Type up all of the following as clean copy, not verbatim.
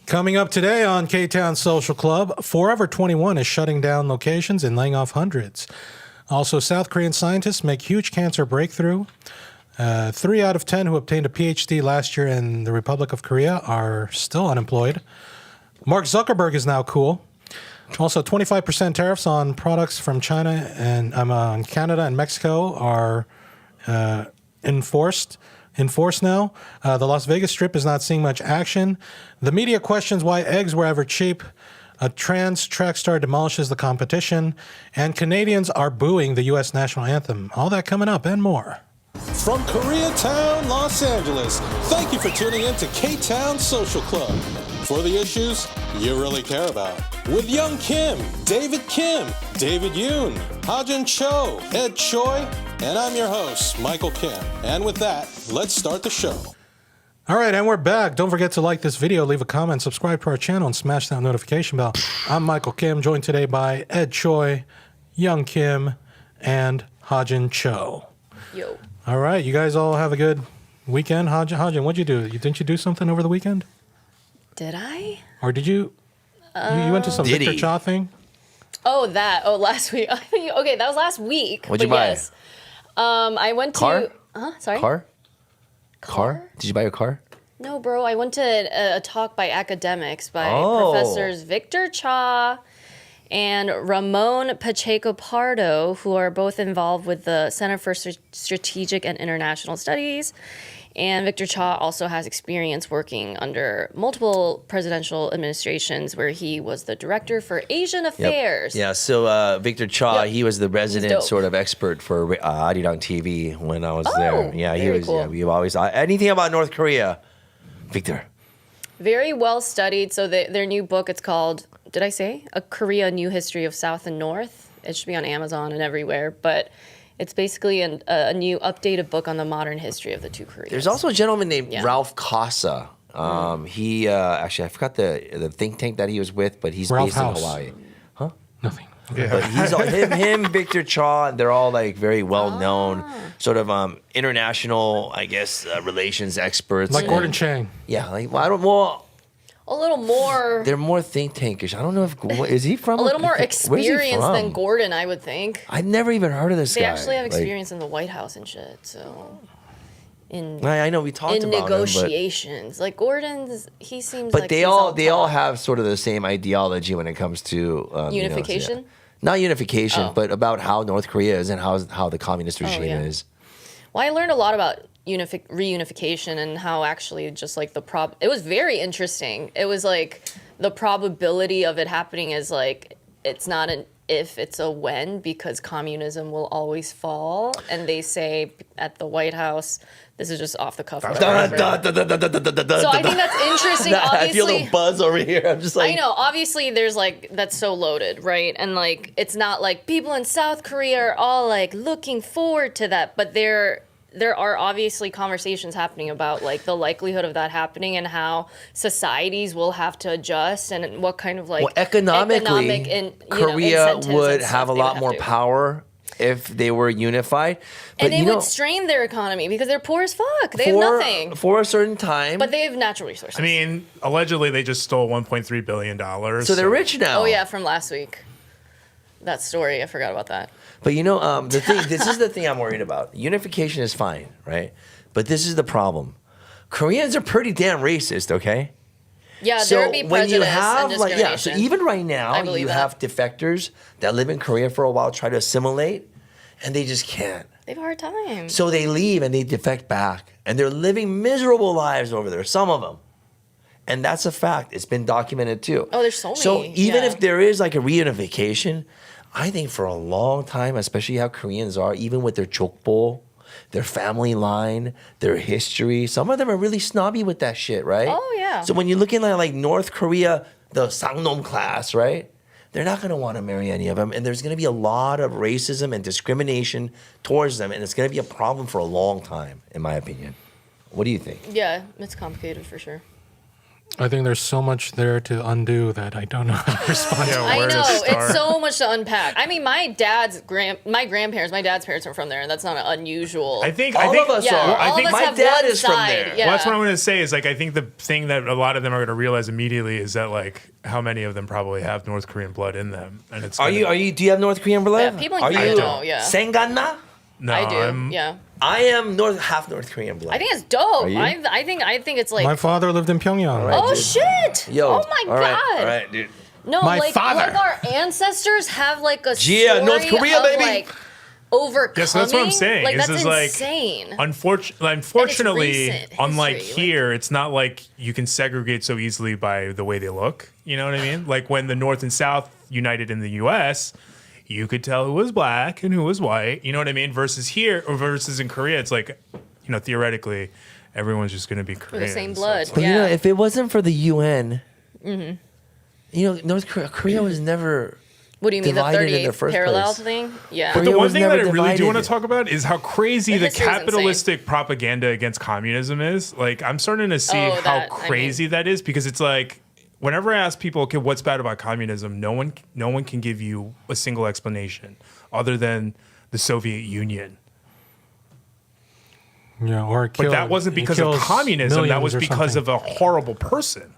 Coming up today on Ktown Social Club, Forever 21 is shutting down locations and laying off hundreds. Also, South Korean scientists make huge cancer breakthrough. 3 out of 10 who obtained a PhD last year in the Republic of Korea are still unemployed. Mark Zuckerberg is now cool. Also, 25% tariffs on products from China and on Canada and Mexico are enforced now. The Las Vegas Strip is not seeing much action. The media questions why eggs were ever cheap. A trans track star demolishes the competition. And Canadians are booing the U.S. national anthem. All that coming up and more. From Koreatown, Los Angeles, thank you for tuning in to Ktown Social Club. For the issues you really care about. With Young Kim, David Kim, David Yoon, Hajin Cho, Ed Choi, and I'm your host, Michael Kim. And with that, let's start the show. All right, and we're back. Don't forget to like this video, leave a comment, subscribe to our channel, and smash that notification bell. I'm Michael Kim, joined today by Ed Choi, Young Kim, and Hajin Cho. Yo. All right, you guys all have a good weekend. Hajin, what'd you do? Didn't you do something over the weekend? Did I? Or did you? You went to some Victor Cha thing? Oh, that. Oh, last week. Okay, that was last week. What'd you buy? Yes. I went to... Sorry? Car? Did you buy a car? No, bro. I went to a talk by academics by Professors Victor Cha and Ramon Pacheco Pardo, who are both involved with the Center for Strategic and International Studies. And Victor Cha also has experience working under multiple presidential administrations where he was the director for Asian Affairs. Yeah, so Victor Cha, he was the resident sort of expert for Arirang TV when I was there. Yeah, he was. Cool. Yeah, we've always anything about North Korea, Victor. Very well studied. So their new book, it's called, did I say? A Korea New History of South and North. It should be on Amazon and everywhere. But it's basically a new updated book on the modern history of the two Koreas. There's also a gentleman named Ralph Casa. He actually, I forgot the think tank that he was with, but he's Ralph based House. in Hawaii. Huh? Nothing. Yeah. But he's him, Victor Cha. They're all like very well known, sort of international, I guess, relations experts. Like Gordon Chang. Yeah, like I don't. Well, a little more. they're more think tankish. I don't know if is he from a little more where's he experienced from? than Gordon, I would think. I've never even heard of this guy. They actually have experience in the White House and shit. So, I know we talked about negotiations, like Gordon's, he seems. But like they all have sort of the same ideology when it comes to unification. Not unification, but about how North Korea is and how the communist regime is. Well, I learned a lot about reunification and how actually just like it was very interesting. It was like the probability of it happening is like, it's not an if, it's a when, because communism will always fall. And they say at the White House, this is just off the cuff. So I think that's interesting. I feel the buzz over here. I'm just like, I know, obviously there's like, that's so loaded, right? And like, it's not like people in South Korea are all like looking forward to that, but there are obviously conversations happening about like the likelihood of that happening and how societies will have to adjust and what kind of like economically Korea would have a lot more power if they were unified. But, and it would strain their economy because they're poor as fuck. They have nothing. For a certain time. But they have natural resources. I mean, allegedly they just stole $1.3 billion. So they're rich now. Oh yeah, from last week. That story, I forgot about that. But the thing, this is the thing I'm worried about. Unification is fine, right? But this is the problem. Koreans are pretty damn racist, okay? Yeah, there would be prejudice when you have, and discrimination. so even right now, you have defectors that live in Korea for a while, try to assimilate, and they just can't. They have a hard time. So they leave and they defect back, and they're living miserable lives over there, some of them. And that's a fact. It's been documented too. Oh, there's so many. So even if there is like a reunification, I think for a long time, especially how Koreans are, even with their chokbo, their family line, their history, some of them are really snobby with that shit, right? Oh, yeah. So when you're looking at like North Korea, the Sangnom class, right? They're not going to want to marry any of them. And there's going to be a lot of racism and discrimination towards them. And it's going to be a problem for a long time, in my opinion. What do you think? Yeah, it's complicated for sure. I think there's so much there to undo that I don't know how to respond to. Yeah, I where to know start. it's so much to unpack. I mean, my dad's parents are from there, and that's not unusual. I think All of us yeah, are. I all think of us my have dad one is from side. there. Yeah. Well, that's what I'm going to say is like I think the thing that a lot of them are going to realize immediately is that like how many of them probably have North Korean blood in them, and it's Are you? Do you have North Korean blood? Yeah, people in are Korea you know, yeah. Senganna? No, I do. I'm, Yeah. I am half North Korean blood. I think it's dope. Are you? I think it's like. My father lived in Pyongyang. right. Oh dude. shit! Yo, Oh my all right, god! all right, dude. No, My like father. our ancestors have like a Yeah, story North Korea, of baby. like overcoming. Yes, that's what I'm saying. Like This that's is like- insane. Unfortunately, recent unlike history, here, it's not like you can segregate so easily by the way they look. You know what I mean? Like when the North and South united in the U.S., you could tell who was black and who was white. You know what I mean? Versus here, or versus in Korea, it's like, theoretically, everyone's just going to be Korean. the same blood. But Yeah. if it wasn't for the UN, North Korea was never. What do you mean, the divided in the 38th first parallel place. thing? Yeah. Korea The one was thing that I never really do want to divided. talk about is how crazy The the history is insane. capitalistic propaganda against communism is. Like, I'm starting to see Oh, how that- I crazy that is because it's like, whenever I ask people, okay, what's bad about communism? No one can give you a single explanation other than the Soviet Union. Yeah, or it But killed, that wasn't it because of kills communism. That millions was or because something. of a horrible person.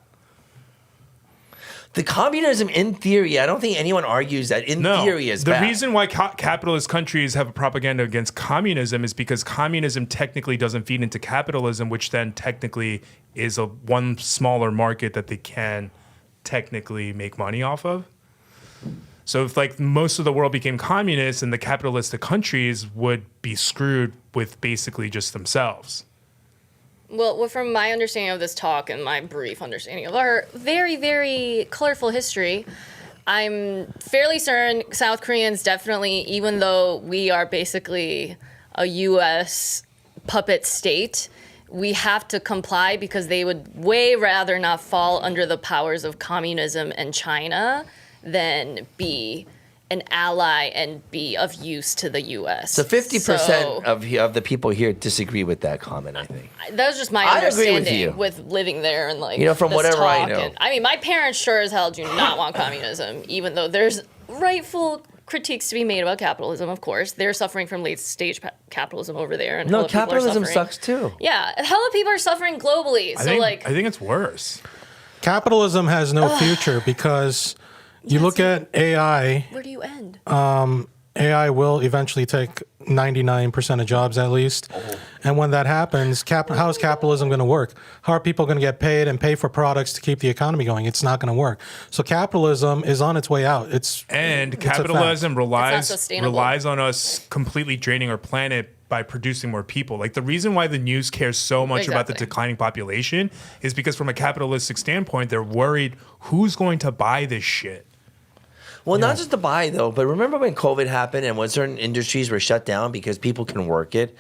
The communism, in theory, I don't think anyone argues that in No, theory is the bad. reason why capitalist countries have a propaganda against communism is because communism technically doesn't feed into capitalism, which then technically is a one smaller market that they can technically make money off of. So if like most of the world became communist, and the capitalistic countries would be screwed with basically just themselves. Well, from my understanding of this talk and my brief understanding of our very, very colorful history, I'm fairly certain South Koreans definitely, even though we are basically a U.S. puppet state, we have to comply because they would way rather not fall under the powers of communism and China than be an ally and be of use to the U.S. So 50% So- of the people here disagree with that comment, I think. That was just my I agree with understanding you. with living there and like from this whatever I talk. know. And, I mean, my parents sure as hell do not want communism, even though there's rightful critiques to be made about capitalism. Of course, they're suffering from late stage capitalism over there, and No, hella people are capitalism suffering. sucks too. Yeah, hella people are suffering globally. I So think it's worse. Capitalism has no future because you look at AI. where do you end? AI will eventually take 99% of jobs at least. And when that happens, how is capitalism going to work? How are people going to get paid and pay for products to keep the economy going? It's not going to work. So capitalism is on its way out. It's a Capitalism It's not sustainable. relies on us completely draining our planet by producing more people. Like the reason why the news cares so much about the Exactly. declining population is because from a capitalistic standpoint, they're worried who's going to buy this shit. Well, not just to buy though, but remember when COVID happened and when certain industries were shut down because people can work it?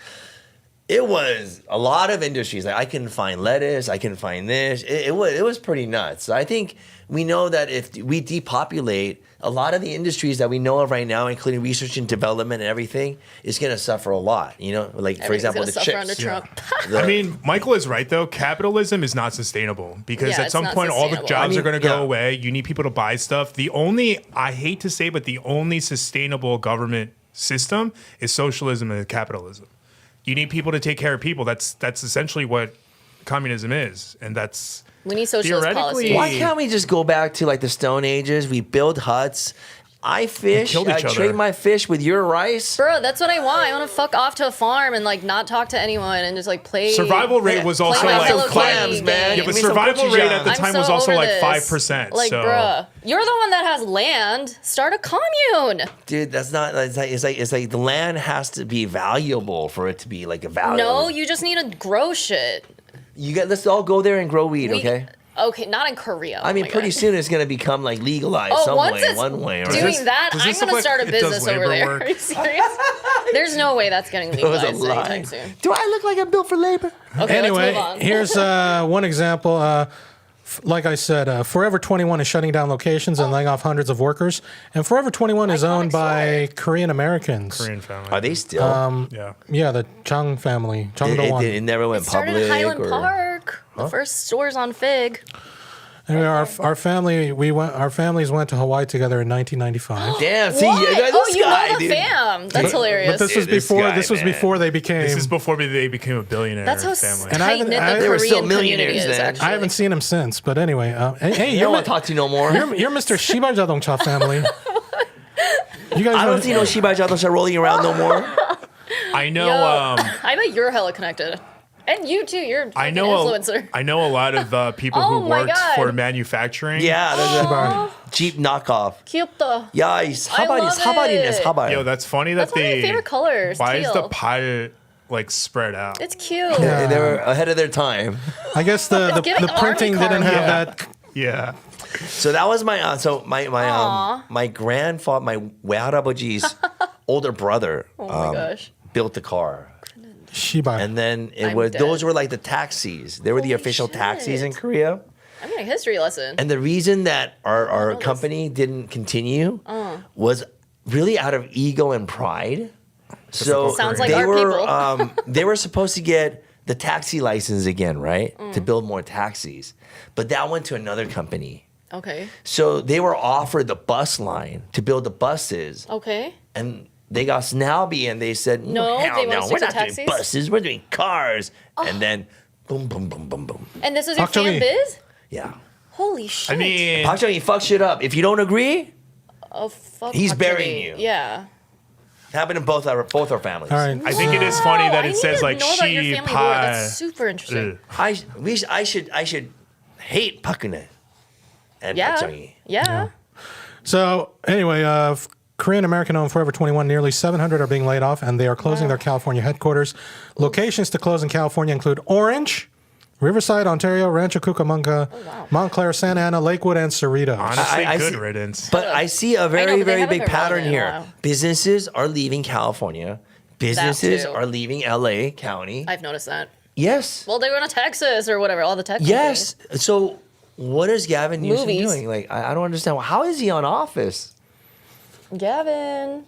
It was a lot of industries. Like I can find lettuce, I can find this. It was pretty nuts. I think we know that if we depopulate, a lot of the industries that we know of right now, including research and development and everything, is going to suffer a lot. Like for example, the suffer under chips. Trump. I mean, Michael is right though. Capitalism is not sustainable because Yeah, at it's some not point all the sustainable. jobs are going to go yeah. away. You need people to buy stuff. I hate to say, but the only sustainable government system is socialism and capitalism. You need people to take care of people. That's essentially what communism is, and that's We need socialist Theoretically- policy. Why can't we just go back to like the Stone Ages? We build huts. I fish. killed I each other. trade my fish with your rice. Bro, that's what I want. I want to fuck off to a farm and like not talk to anyone and just like play. survival rate was also my like fellow clams, game. man. Yeah, Give but me some survival gochujang. rate at the I'm time so was also over like this. 5%. Like, so. bruh, you're the one that has land. Start a commune. Dude, that's not. It's like the land has to be valuable for it to be like a value. No, you just need to grow shit. Let's all go there and grow weed, We- okay? Okay, not in Korea. I mean, Oh my pretty God. soon it's gonna become like legalized some once way, it's one way. Or doing that, does I'm this gonna look start a like it does business over labor there. work? Are you serious? There's no way that's getting It was legalized a lie. anytime soon. Do I look like I'm built for labor? Okay, Anyway, let's move on. here's one example. Like I said, Forever 21 is shutting down locations and laying off hundreds of workers. And Forever 21 is Iconic owned by story. Korean Americans. Korean family. Are they still? Yeah. Yeah, the Chung family. Chung it Do-won. never went It started public. in Highland or, Park. The first stores on Fig. Anyway, our families went to Hawaii together in 1995. Damn, see, What? this Oh, you guy, know the dude. fam. That's hilarious. But this was This before. guy, This was man. before they became. This is before they became a billionaire That's how family. And I tight knit haven't- the they were Korean still community millionaires is. then. Actually, I haven't seen him since. But anyway, hey, You don't want to talk to you no more. you're Mr. Shiba Ja동cha family. You guys I know- don't see no Shiba Jato rolling around no more. I know. Yo, I bet you're hella connected, and you too. You're an I know. influencer. I know a lot of people Oh who my worked God. for manufacturing. Yeah, there's a Shiba. Jeep knockoff. 귀엽다. Yes, I love it. Yo, that's funny that That's one of my they. favorite colors. Why is the teal. pile like spread out? It's cute. Yeah. They were ahead of their time. I guess the giving printing army didn't have card. that. Yeah. So that was my Aw. my grandfather, my wearaboji's older brother Oh my gosh. built the car. Shiba. And then I'm dead. those were like the taxis. They were the Holy official taxis in shit. Korea. I'm getting a history lesson. And the reason that our know this. company didn't continue was really out of ego and pride. So Sounds like they our were people. they were supposed to get the taxi license again, right? Mm. To build more taxis. But that went to another company. Okay. So they were offered the bus line to build the buses. Okay. And they got snobby and they said, No, hell they no, wanna we're stick not to doing taxis? buses, we're doing cars. And then boom, boom, boom, boom, boom. And this is your Talk to fan me. biz? Yeah. Holy shit. I mean, Park Chung-hee, fuck shit up. If you don't agree, oh fuck. He's actually. burying you. Yeah. happened in both our families. All right. I think it is funny that I it need says to like know about your she family lore. That's pie. super interesting. I should hate Park Geun-hye and Park Yeah. Chung-hee. Yeah. So anyway, Korean American owned Forever 21, nearly 700 are being laid off, and they are closing their California headquarters. Locations to close in California include Orange, Riverside, Ontario, Rancho Cucamonga, Montclair, Santa Ana, Lakewood, and Cerritos. Honestly, I good see- riddance. But I see a know, very, but they very haven't big been pattern relevant in a here. while. Businesses are leaving California. Businesses too. are leaving LA County. I've noticed that. Yes. Well, they went to Texas or whatever. All the tech. Yes. So what is Gavin Newsom Movies. doing? Like, I don't understand. How is he on Office? companies. Gavin.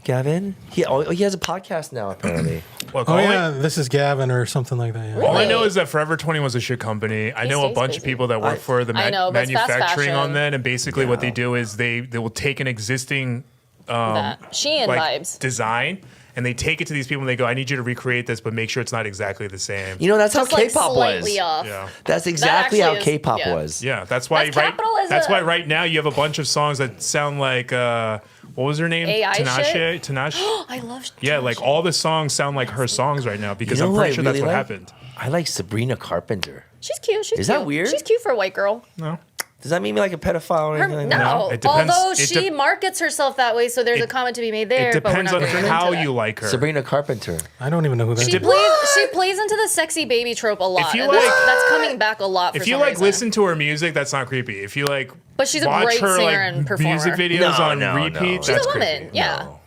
Gavin? He has a podcast now, apparently. Look, Oh all yeah, this is Gavin or something like that. Yeah. All I Really? know is that Forever 21 was a shit company. I He know a stays bunch of busy. people that work for the I know, but it's fast manufacturing on fashion. that, and basically what they do is they will take an existing That Shein like vibes. design and they take it to these people and they go, I need you to recreate this, but make sure it's not exactly the same. You know, that's Just how like K-pop was. slightly off. Yeah. That's exactly how actually is- K-pop yeah. was. Yeah, that's why That's capitalism. that's why right now you have a bunch of songs that sound like what was her name? AI shit? Tinashe. I love. Yeah, like all the songs sound like her songs right now because You know I'm who pretty I sure that's really what like? happened. I like Sabrina Carpenter. She's cute. She's Is cute. that weird? She's cute for a white girl. No. Does that mean like a pedophile or Her, anything like that? no, It depends- although it she de- markets herself that way, so there's a It- comment to be made there. It but we're depends not on gonna get how into that. you like her. Sabrina Carpenter. I don't even know who that She is. she plays into the sexy baby trope a lot. you and that's, like- that's coming back a lot. For If you some like reason. listen to her music, that's not creepy. If you like But she's a watch great her singer like and performer. music videos No, on no, repeat, no. she's that's a woman. creepy. Yeah. No.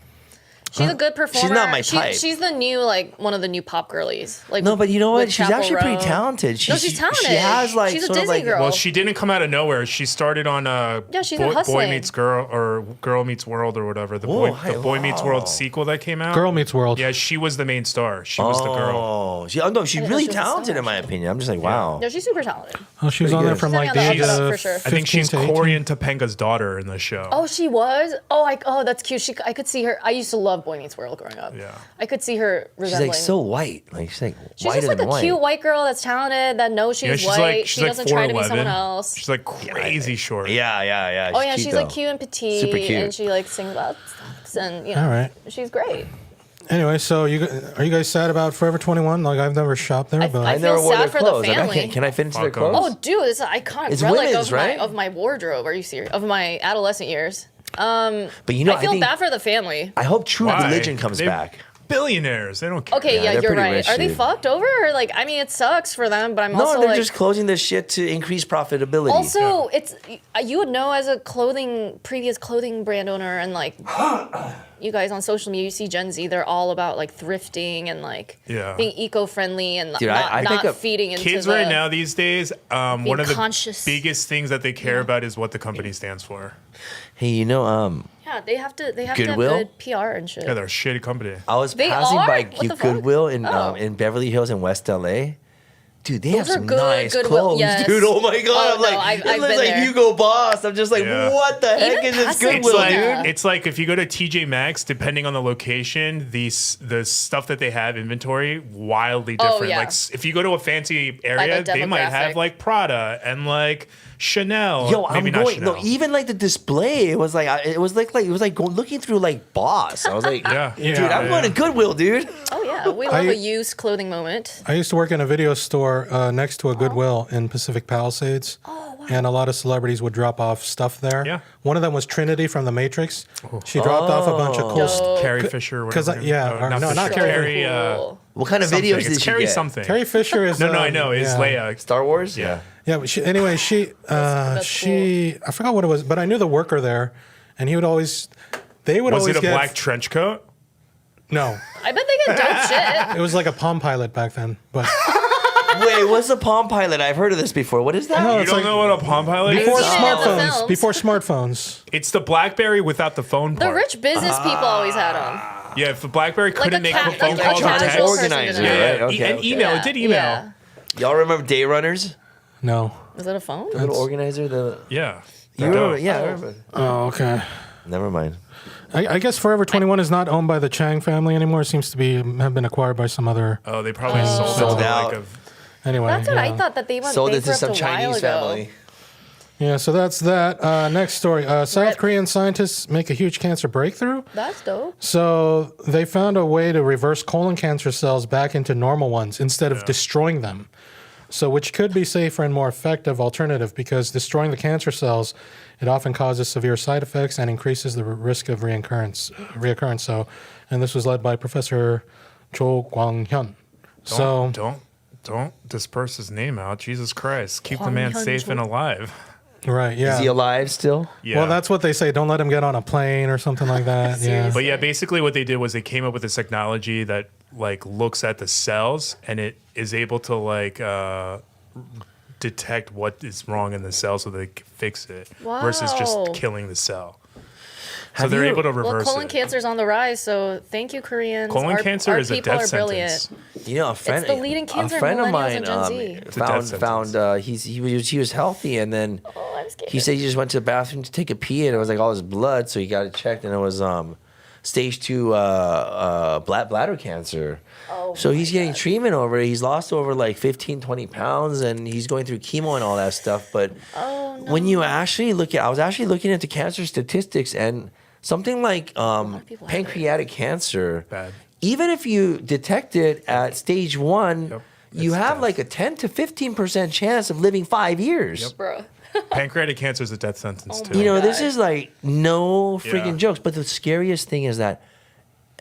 She's a good performer. not my type. She's the new one of the new pop girlies. Like No, but you know what? with She's Chappell actually pretty Roan. talented. No, she's talented. She has like She's a sort of Disney like girl. Well, she didn't come out of nowhere. She started on she's Boy hustling. Meets Girl or Girl Meets World or whatever. The Boy Meets wow. World sequel that came out. Girl Meets World. Yeah, she was the main star. She was the girl. Oh, no, she's know really she was a talented star, in my opinion. I'm just like, wow. No, she's super talented. Oh, she was Pretty on there good. from She's like on the the up age for of sure. I think 15 she's to 18. Corian Topenga's daughter in the show. Oh, she was. Oh, that's cute. I could see her. I used to love Boy Meets World growing up. Yeah. I could see her She's resembling. like so white. Like she's like She's whiter just like than a white. cute white girl that's talented, that knows she's, Yeah, white. she's She like doesn't try to be 4'11". someone else. She's like crazy short. Yeah. Oh yeah, cute, she's though. like cute and petite, Super cute. and she like sings about sex, and you know, All right. she's great. Anyway, so are you guys sad about Forever 21? Like I've never shopped there, but I I never feel wore sad their for the clothes. Like, family. can I fit into their Fuck 'em. clothes? Oh, dude, it's an iconic It's relic women's, of right? my wardrobe. Are you serious? Of my adolescent years. But you know, I feel think, bad for the family. I hope True Why? Religion comes They're back. Billionaires. They don't care. Okay, Yeah, yeah, they're you're pretty right. rich, Are they dude. fucked over? Or like, I mean, it sucks for them, but I'm No, also they're like. just closing this shit to increase profitability. Also, it's you would know as a previous clothing brand owner, and like you guys on social media, you see Gen Z, they're all about like thrifting and like Yeah. being eco-friendly and Dude, not, I not think of feeding into Kids the, right now these days, one of the conscious. biggest things that they care about is what the company stands for. hey, you know, Yeah, they have to Goodwill? have good PR and shit. Yeah, they're a shitty company. I was They passing are? by What the fuck? Goodwill Oh. in Beverly Hills in West LA. dude, they Those have are some good nice Goodwill, clothes, yes. dude. Oh my god, Oh, I'm no, like, I've it been looks like there. Hugo Boss. I'm just like, Yeah. what the heck Even is this passing It's Goodwill, like dude? it's like if you go to TJ Maxx, depending on the location, the stuff that they have inventory wildly different. Oh, yeah. Like if you go to a fancy area, the they might have demographic. like Prada and like Chanel. Yo, maybe I'm not going. Chanel. No, even like the display, it was like looking through like Boss. I was like, Yeah. dude, I'm going to Goodwill, dude. Oh yeah, we love a used clothing moment. I used to work in a video store next to a Goodwill in Pacific Palisades. Oh, wow. And a lot of celebrities would drop off stuff there. Yeah. One of them was Trinity from The Matrix. She dropped off a bunch of cool stuff. Carrie Fisher. 'cause whatever. not Fisher, Carrie. Cool. What kind of something. videos It's did she Carrie get? something. Carrie Fisher is. No, I know. It's yeah. Leia. Star Wars? Yeah. Yeah, but anyway, I forgot what it was, but I knew the worker there, and he would always, they would Was always it a get, black trench coat? No, I bet they get dope shit. it was like a Palm Pilot back then, but Wait, what's a Palm Pilot? I've heard of this before. What is that? No, You it's don't like- know what a Palm Pilot is? before seen it in the smartphones, films. before smartphones. It's the BlackBerry without the phone The part. rich business people always had them. Yeah, if the BlackBerry Like couldn't a make cat, phone like calls a or Electronic text. casual person organizer, did it. Yeah, right? Okay, and okay. email. It did email. Yeah. Y'all remember Day Runners? No. Was that a phone? The little organizer? Yeah. You remember? Dope. Yeah, I remember. Oh, okay. Never mind. I guess Forever 21 is not owned by the Chang family anymore. It seems to have been acquired by some other. Oh, they probably sold it Sold to out. like a. Anyway, That's what I yeah. thought that they went Sold it to bankrupt some a while Chinese ago. family. Yeah, so that's that. Next story. South Rip. Korean scientists make a huge cancer breakthrough. That's dope. So they found a way to reverse colon cancer cells back into normal ones instead of destroying them. So which could be safer and more effective alternative because destroying the cancer cells, it often causes severe side effects and increases the risk of reoccurrence. So, and this was led by Professor Cho Kwang-hyun. So Don't disperse his name out. Jesus Christ. Keep the man safe and alive. right, yeah. Is he alive still? Yeah. Well, that's what they say. Don't let him get on a plane or something like that. Yeah. But yeah, basically what they did was they came up with this technology that like looks at the cells and it is able to like detect what is wrong in the cell so they can fix it versus just Wow. killing the cell. So Have they're you- able to Well, reverse colon it. cancer's on the rise, so thank you, Koreans. Colon Our- cancer our is a people death are brilliant. sentence. You know, a friend, the leading cancer a of friend of millennials mine and Gen Z. a death found he was healthy, and then Oh, I'm scared. he said he just went to the bathroom to take a pee, and it was like all his blood, so he got it checked, and it was stage 2 bladder cancer. Oh, So he's getting treatment over it. He's lost over like 15, 20 pounds, and he's going through chemo and all that stuff. But when you actually look at, I was actually looking at the cancer statistics, and something like people have pancreatic cancer, Bad. even if you detect it at stage 1, Yep. you It's have death. like a 10 to 15% chance of living 5 years. Bruh. Pancreatic cancer is a death sentence too. You know, God. this is like no freaking Yeah. jokes. But the scariest thing is that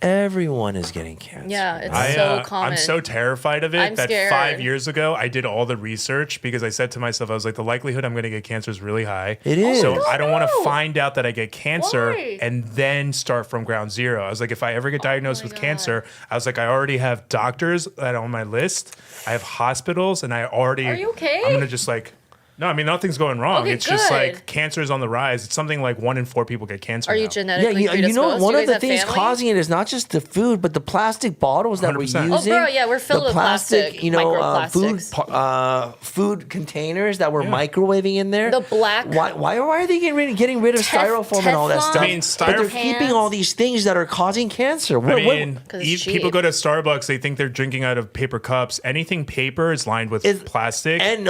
everyone is getting cancer. Yeah, it's so common. I'm so terrified of it I'm that scared. 5 years ago I did all the research because I said to myself, I was like, the likelihood I'm going to get cancer is really high. It is. So Oh, I don't want no. to find out that I get cancer Why? and then start from ground zero. I was like, if I ever get diagnosed with God. cancer, I was like, I already have doctors that are on my list. I have hospitals and I already. Are you okay? I'm going to just like. No, I mean nothing's going wrong. Okay, it's just good. like cancer is on the rise. It's something like 1 in 4 people get cancer. Are you now. Yeah, genetically you know, predisposed? one Do you of guys the have things family? causing it is not just the food, but the plastic bottles that we're 100%. using. Oh, bro, yeah, we're filled the with plastic, you know, food, microplastics. food containers that we're microwaving in there. The black- Why are they getting rid of styrofoam and all that Teflon stuff? I mean, but they're styrofoam- keeping all these things that are causing cancer. I mean, 'Cause it's people cheap. go to Starbucks, they think they're drinking out of paper cups. Anything paper is lined with Is- plastic. and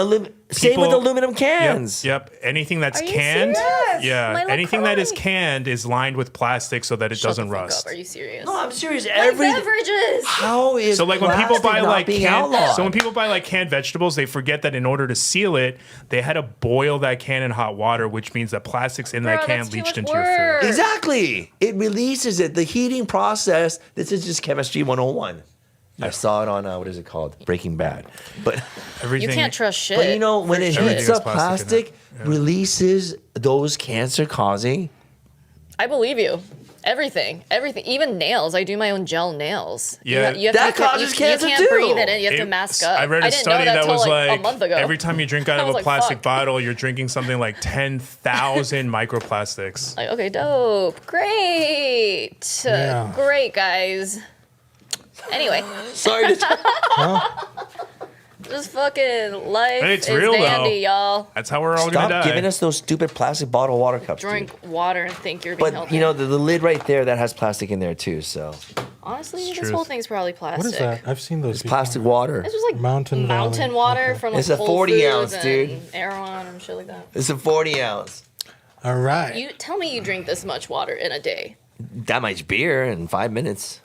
same with People- aluminum cans. Yep. Anything that's Are you canned, serious? yeah, My anything that is LaCroix. canned is lined with plastic so that it Shut doesn't the fuck rust. Up. Are you serious? No, I'm serious. My beverages. How is So like when people plastic buy not like being canned, outlawed? so when people buy like canned vegetables, they forget that in order to seal it, they had to boil that can in hot water, which means that plastics in that Bro, can that's too leached much into your work. food. Exactly. It releases it. The heating process. This is just chemistry 101. I saw it on what is it called? Breaking Bad. But Everything. You can't trust shit. but you know when it Everything heats has up plastic in plastic, it. Yeah. releases those cancer causing. I believe you. Everything, even nails. I do my own gel nails. Yeah. you have That to, causes cancer You can't too. breathe it in. You have to mask up. I read a didn't study know that, that till was like a month ago. every time you drink out I of was a like, plastic fuck. bottle, you're drinking something like 10,000 microplastics. Like, okay, dope, great, Yeah. great guys. Anyway, Sorry to Just fucking life And it's is real, though. dandy, y'all. That's how we're all gonna die. Stop giving us those stupid plastic bottle water cups. Drink Dude. water and think you're being But healthy. you know the lid right there that has plastic in there too. So Honestly, It's this truth. whole thing's probably plastic. What is that? I've seen those. it's before. plastic water. It's just like Mountain Valley. water Okay. from like It's a Whole 40 Foods ounce, and dude. Erewhon and shit like that. It's a 40 ounce. All right. You tell me you drink this much water in a day. That much beer in 5 minutes.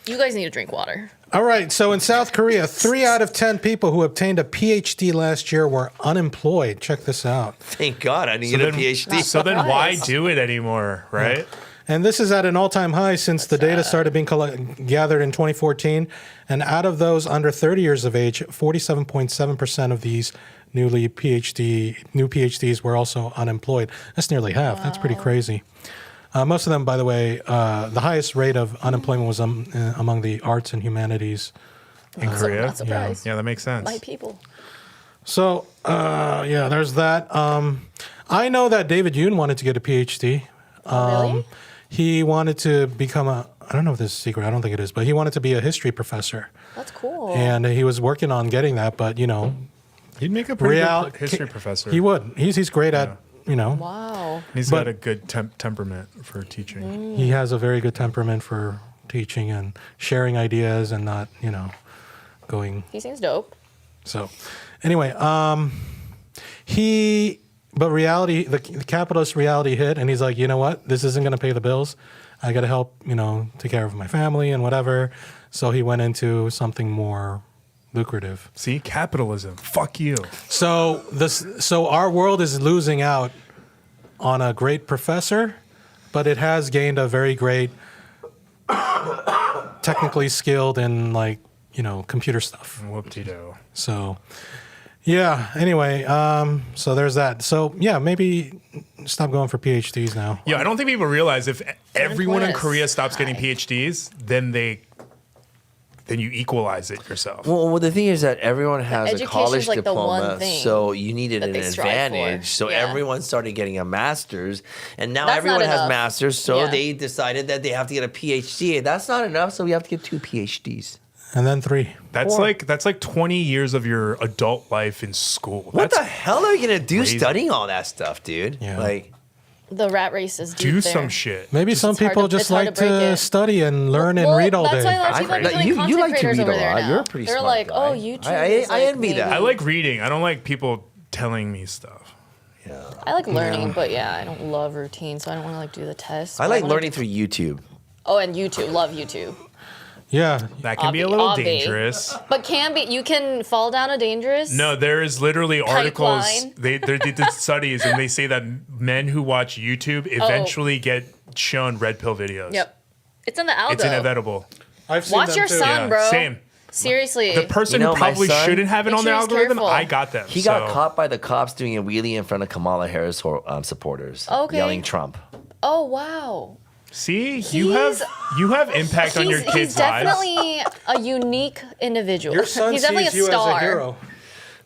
You guys need to drink water. All right. So in South Korea, 3 out of 10 people who obtained a PhD last year were unemployed. Check this out. Thank God I didn't get a PhD. So then why Surprise. do it anymore, right? And this is at an all-time high since the data started being gathered in 2014. And out of those under 30 years of age, 47.7% of these new PhDs were also unemployed. That's nearly half. That's pretty crazy. Most of them, by the way, the highest rate of unemployment was among the arts and humanities. In So Korea. I'm not surprised. Yeah, that makes sense. My people. So, yeah, there's that. I know that David Yoon wanted to get a PhD. Really? He wanted to become I don't know if this is a secret, I don't think it is, but he wanted to be a history professor. That's cool. And he was working on getting that, but, He'd make a pretty real good history professor. He would. He's great at, Wow. He's but- got a good temperament for teaching. he has a very good temperament for teaching and sharing ideas and not, going. He seems dope. So, anyway, but reality, the capitalist reality hit, and he's like, you know what? This isn't going to pay the bills. I got to help, take care of my family and whatever. So he went into something more lucrative. See, capitalism. Fuck you. So our world is losing out on a great professor, but it has gained a very great, technically skilled in computer stuff. Whoop-de-doo. So, yeah. Anyway, so there's that. So yeah, maybe stop going for PhDs now. Yeah, I don't think people realize if everyone in Unemployment is Korea stops getting high. PhDs, then you equalize it yourself. Well, the thing is that everyone has a education's college like the one diploma, thing so you needed that an they strive for. advantage. So Yeah. everyone started getting a master's, and now That's everyone not has enough. masters. So Yeah. they decided that they have to get a PhD. That's not enough, so we have to get 2 PhDs. And then 3. That's like 20 years of your adult life in school. What That's the hell are you gonna do crazy. studying all that stuff, dude? Yeah. Like, The rat race is deep do there. some shit. Maybe some It's hard people to- just it's hard like to break to it. study and learn and Well, read all that's day. why a lot of people are becoming you content like to creators read a over there lot. now. You're a pretty They're smart like, guy. oh, YouTube. I is like envy that. maybe- I like reading. I don't like people telling me stuff. I like learning, but yeah, I don't love routine, so I don't want to do the test. I but like wanna- learning through YouTube. Oh, and YouTube. Love YouTube. Yeah. That can be a little Obvi. dangerous. But you can fall down a dangerous. No, there is literally articles. Pipeline. They did studies, and they say that men who watch YouTube eventually get shown red pill videos. Yep. It's in the algo. It's inevitable. I've seen Watch them your too. son, Yeah, bro. same. Seriously. The person You know, who my probably son- shouldn't have it Make on sure their he's algorithm, careful. I got them. He got caught by the cops doing a wheelie in front of Kamala Harris supporters, Okay. yelling Trump. Oh wow. See, you have impact on your He's kids' lives. definitely a unique individual. Your son He's definitely sees a you star. as a hero.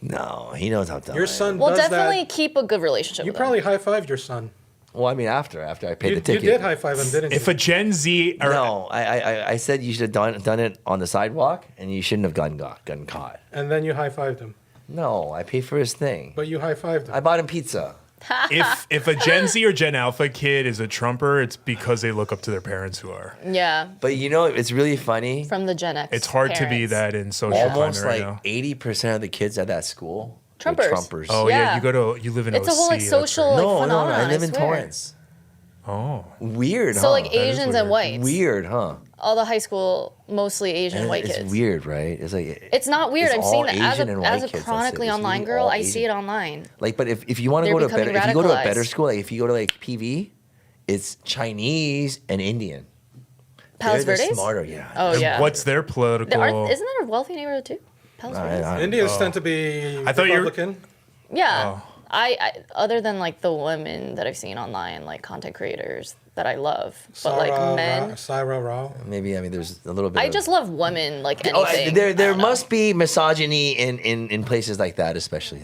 No, he knows how to. Your son Well, does definitely that. keep a good relationship You with probably him. high-fived your son. Well, I mean, after I paid You the ticket. did high-five him, didn't you? If a Gen Z or No, I said you should have done it on the sidewalk, and you shouldn't have gotten caught. And then you high-fived him. No, I paid for his thing. But you high-fived him. I bought him pizza. if a Gen Z or Gen Alpha kid is a Trumper, it's because they look up to their parents who are. Yeah, But you know, it's really funny. from the Gen X. It's hard to be parents. that in social Almost climate like right now. 80% of the kids at that school were Trumpers. Trumpers. Oh yeah, Yeah. you live in It's OC. a whole like that's social right. like, no, phenomenon. I live in swear. Torrance. Oh, Weird, So huh? like is Asians and weird. whites. Weird, huh? All the high school, mostly Asian white It's kids. weird, right? It's like It's not weird. It's I'm all seeing that Asian and white as a kids, that's it. chronically It's online really girl. all I see it Asian. online. Like, but if you want to They're go to becoming if you go to a better radicalized. school, like if you go to like PV, it's Chinese and Indian. Palos They're the Verdes? smarter, yeah. Oh yeah. What's their political? Isn't that a wealthy neighborhood too? Palos Verdes. Indians tend to be I thought you were- Republican. Yeah. Oh. I other than like the women that I've seen online, like content creators that I love, but like men, Sarah Rao. Maybe there's a little bit. I of, just love women like Oh, anything. there I don't know. must be misogyny in places like that, especially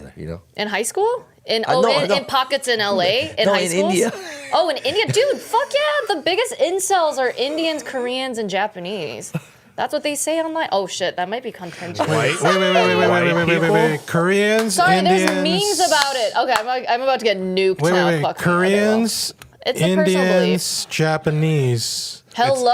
In high school? In no, no. in pockets in LA? In No, high in schools? India. Oh, in India? Dude, fuck yeah. The biggest incels are Indians, Koreans, and Japanese. That's what they say online. Oh shit, that might be contentious. White, Wait. Koreans, Sorry, Indians. there's memes about it. Okay, I'm about to get nuked now. Wait. Fuck me. Koreans, It's a personal belief. Indians, Japanese. Hello.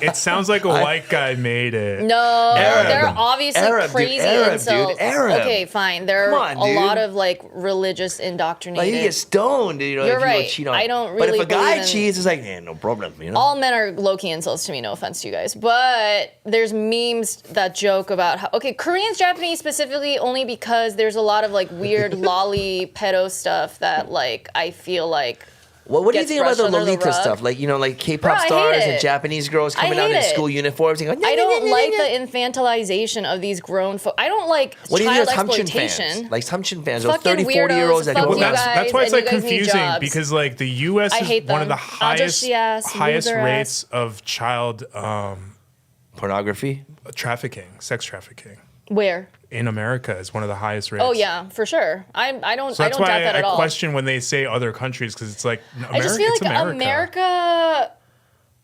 It sounds like a white guy made it. No, Arab. they're obviously Arab, dude. crazy Arab, incels. dude. Arab. Okay, fine. There Come are on, a dude. lot of like religious indoctrinated. Like you get stoned, You're if right. you cheat on. I don't But if really a guy believe in- cheats, it's like, no problem. All men are low-key incels to me, no offense to you guys. But there's memes that joke about how, okay, Koreans, Japanese specifically, only because there's a lot of like weird lolly pedo stuff that like I feel like. What do you gets think about the brushed under the Lolita rug. stuff? Like, like Bro, K-pop I hate stars and it. Japanese girls coming I out in hate it. school uniforms. And going, I don't like the infantilization of these grown folks. I don't like What do you child think of Hamchun exploitation. fans? Like Hamchun fans, those Fucking 30, 40-year-olds weirdos, that fuck go you nuts. guys. That's why it's and like you guys need confusing jobs. because like the U.S. I is hate one of them. the highest Address loser rates ass. of child Pornography? trafficking, sex trafficking Where? in America is one of the highest rates. Oh yeah, for sure. I don't So I that's don't doubt why that at I all. question when they say other countries because it's like America, I just feel it's like America.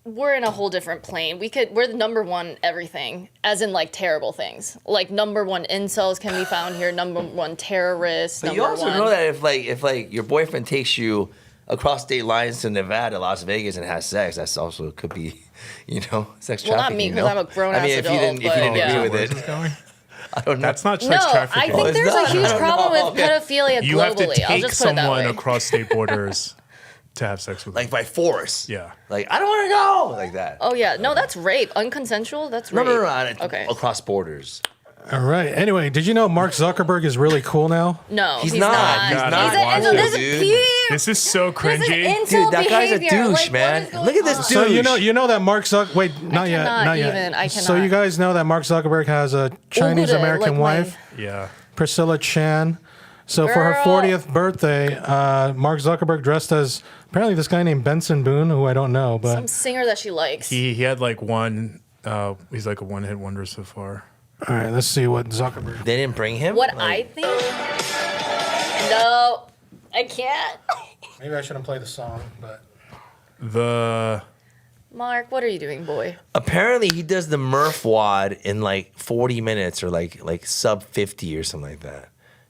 we're in a whole different plane. We're the number one everything, as in like terrible things. Like number one incels can be found here. Number one terrorists. But number you also one. know that if your boyfriend takes you across state lines to Nevada, Las Vegas, and has sex, that's also could be, sex trafficking. Well, not me, 'cause I'm a grown-ass I mean, if you adult, didn't but agree yeah. with Where's it, this going? I don't know. That's not No, sex I trafficking. think there's a huge problem with Okay. pedophilia You have to globally. I'll take just put it that someone way. across state borders to have sex with them. like by force. Yeah. Like I don't want to go like that. Oh yeah, no, that's rape. Unconsensual. That's rape. No. Okay. Across borders. All right. Anyway, did you know Mark Zuckerberg is really cool now? No, He's not. He's God, not. I He's watched a, it, dude. This is so This is cringy. incel Dude, that guy's a behavior. douche, Like, man. what is Look at going this on? dude. So you know that Mark Zuck. Wait, not yet, cannot not yet. even- I So cannot. you guys know that Mark Zuckerberg has a Chinese American like my- wife, Yeah. Priscilla Chan. So for her Girl. 40th birthday, Mark Zuckerberg dressed as apparently this guy named Benson Boone, who I don't know, but Some singer that she likes. He had like one. He's like a one-hit wonder so far. all right, let's see what Zuckerberg. They didn't bring him. What Like, I think? No, I can't. Maybe I shouldn't play the song, but The Mark, what are you doing, boy? Apparently, he does the Murph wad in like 40 minutes or like sub 50 or something like that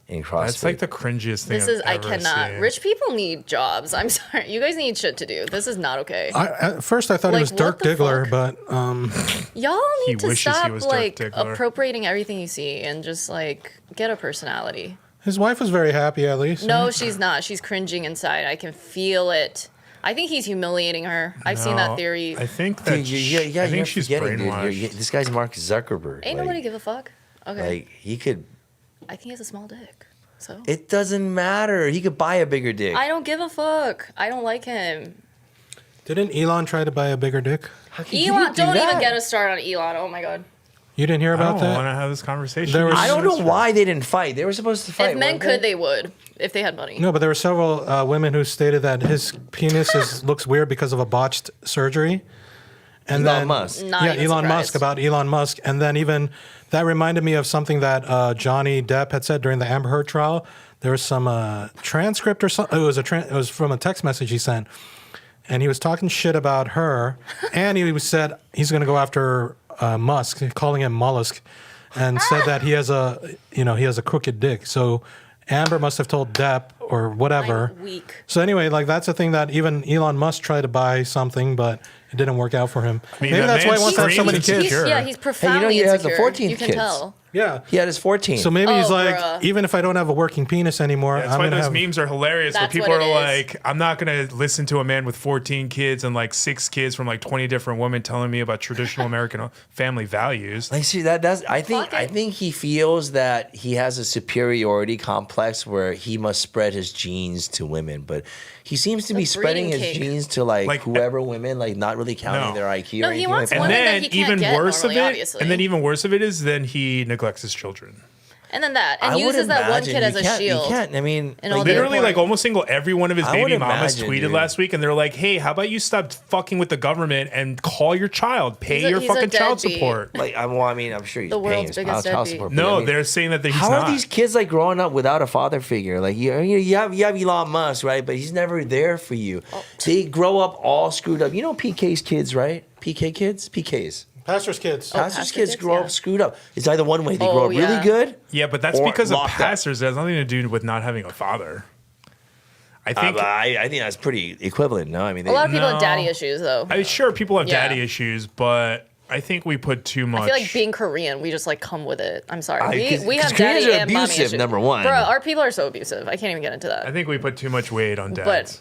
in CrossFit. that's like the cringiest thing. This is I I've ever cannot. seen. Rich people need jobs. I'm sorry. You guys need shit to do. This is not okay. at first I thought Like, it was Dirk what the Diggler, fuck? but Y'all He need to wishes he stop was Dirk like Diggler. appropriating everything you see and just like get a personality. his wife was very happy at least. No, she's not. She's cringing inside. I can feel it. I think he's humiliating her. I've seen that No, theory. I think that. Dude, I I think you're she's forgetting, dude. brainwashed. This guy's Mark Zuckerberg. Ain't like, nobody give a fuck. Okay. Like he could. I think he has a small dick. So It doesn't matter. He could buy a bigger dick. I don't give a fuck. I don't like him. Didn't Elon try to buy a bigger dick? How could you Elon, do don't that? even get us started on Elon. Oh my god. You didn't hear I about don't want that? to have this conversation. There was- I don't know why they didn't fight. They were supposed to fight. If men weren't could, they would. If they had money. No, but there were several women who stated that his penis looks weird because of a botched surgery. And Elon then, Musk. Not yeah, even Elon surprised. Musk, about Elon Musk. And then even that reminded me of something that Johnny Depp had said during the Amber Heard trial. There was some transcript or something. It was from a text message he sent. And he was talking shit about her. And he said he's going to go after Musk, calling him mollusk, and said that he has a crooked dick. So Amber must have told Depp or whatever. I'm weak. So anyway, like that's a thing that even Elon Musk tried to buy something, but it didn't work out for him. mean, Maybe that that's why man he wants to have so screams many insecure. kids. Yeah, he's profoundly he has the insecure. 14th You can kids. tell. Yeah. He had his 14. So maybe he's Oh, like, bruh. even if I don't have a working penis anymore, That's I'm why gonna those have. memes are hilarious. Where That's people what are it is. like, "I'm not gonna listen to a man with 14 kids and like 6 kids from like 20 different women telling me about traditional American family values." Like, see that's I Fuck it. think he feels that he has a superiority complex where he must spread his genes to women, but he seems to be The spreading his breeding cake. genes to like Like, whoever women, like not really counting No. their IQ. No, or he anything wants like And women that. that then he can't even get worse normally, of it, obviously. and then even worse of it is then he neglects his children. And then that. And I would uses that one imagine kid as you a can't- shield. You can't. I mean, And all like, the Literally, airport. like almost single every one of his I baby would mamas imagine, tweeted dude. last week, and they're like, "Hey, how about you stop fucking with the government and call your child, pay He's a- your he's a fucking child deadbeat. support." like I'm sure he's The paying world's his biggest child deadbeat. support. but No, I mean, they're saying that he's how not. are these kids like growing up without a father figure? Like you have Elon Musk, right? But he's never there for you. Oh. They grow up all screwed up. You know PK's kids, right? PK kids, PKs. Pastor's kids. Pastors' pastor's kids kids, grow yeah. up screwed up. It's either one way. They Oh, grow up yeah. really good. Yeah, but that's Or because of locked up. pastors. It has nothing to do with not having a father. I think. But I think that's pretty equivalent. No, I mean, A lot of people have No. daddy issues, though. I'm sure people have Yeah. daddy issues, but I think we put too much. I feel like being Korean, we just like come with it. I'm sorry. We 'cause have Koreans daddy are and mommy abusive, issues. number one. Bro, our people are so abusive. I can't even get into that. I think we put too much weight on dads. But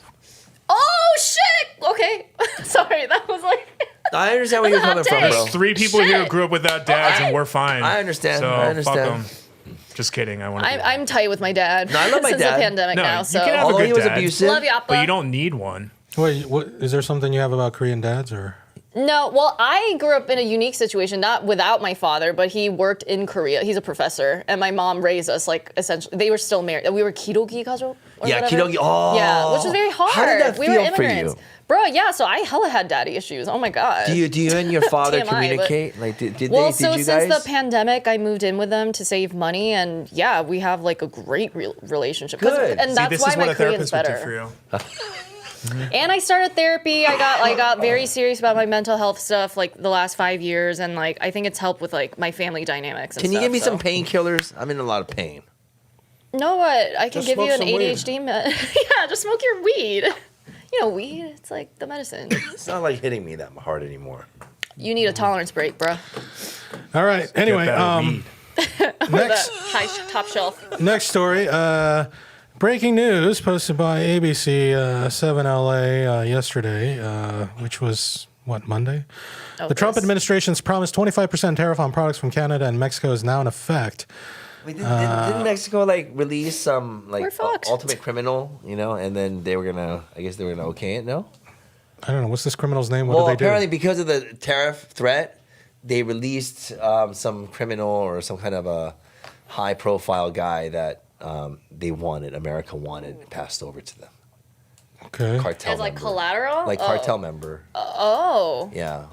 oh shit! Okay, sorry, that was like. I understand where you're coming from, There's bro. There's 3 people here who Shit. grew up without dads, Okay. and we're fine. I understand. So I understand. fuck 'em. Just kidding. I want to. I'm tight with my dad. No, I love my since dad. the pandemic No, now. you So can have a Although good he was dad. abusive. love you, Appa. But you don't need one. Wait, what, is there something you have about Korean dads or? No, well, I grew up in a unique situation, not without my father, but he worked in Korea. He's a professor, and my mom raised us like essentially. They were still married. We were kidogi gajo. Yeah, kidogi. Oh. Yeah, which was very hard. How did that we feel were for immigrants. you? Bro, yeah, so I hella had daddy issues. Oh my god. Do you and your father TMI, but- communicate? Like, did Well, they? so Did you since guys? the pandemic, I moved in with them to save money, and yeah, we have like a great relationship. 'Cause- Good. And See, that's this why is what my a Korean's therapist would do better. for you. And I started therapy. I got very serious about my mental health stuff like the last 5 years, and like I think it's helped with like my family dynamics. And Can you stuff, give me so. some painkillers? I'm in a lot of pain. No, what? I can Just give you smoke an some weed. ADHD med. Yeah, just smoke your weed. You know, weed. It's like the medicine. It's not like hitting me that hard anymore. You need a tolerance break, bro. All right. Anyway, Get better weed. next The top shelf. next story. Breaking news posted by ABC 7LA yesterday, which was what, Monday? The Trump administration's promised 25% tariff on products from Canada and Mexico is now in effect. Wait, didn't Mexico like release some We're like fucked. ultimate criminal, and then they were gonna, I guess they were gonna okay it, no? I don't know. What's this criminal's name? What Well, did they apparently do? because of the tariff threat, they released some criminal or some kind of a high-profile guy that America wanted passed over to them. Okay. Cartel As like member. collateral? Like Oh. cartel member. Oh. Yeah.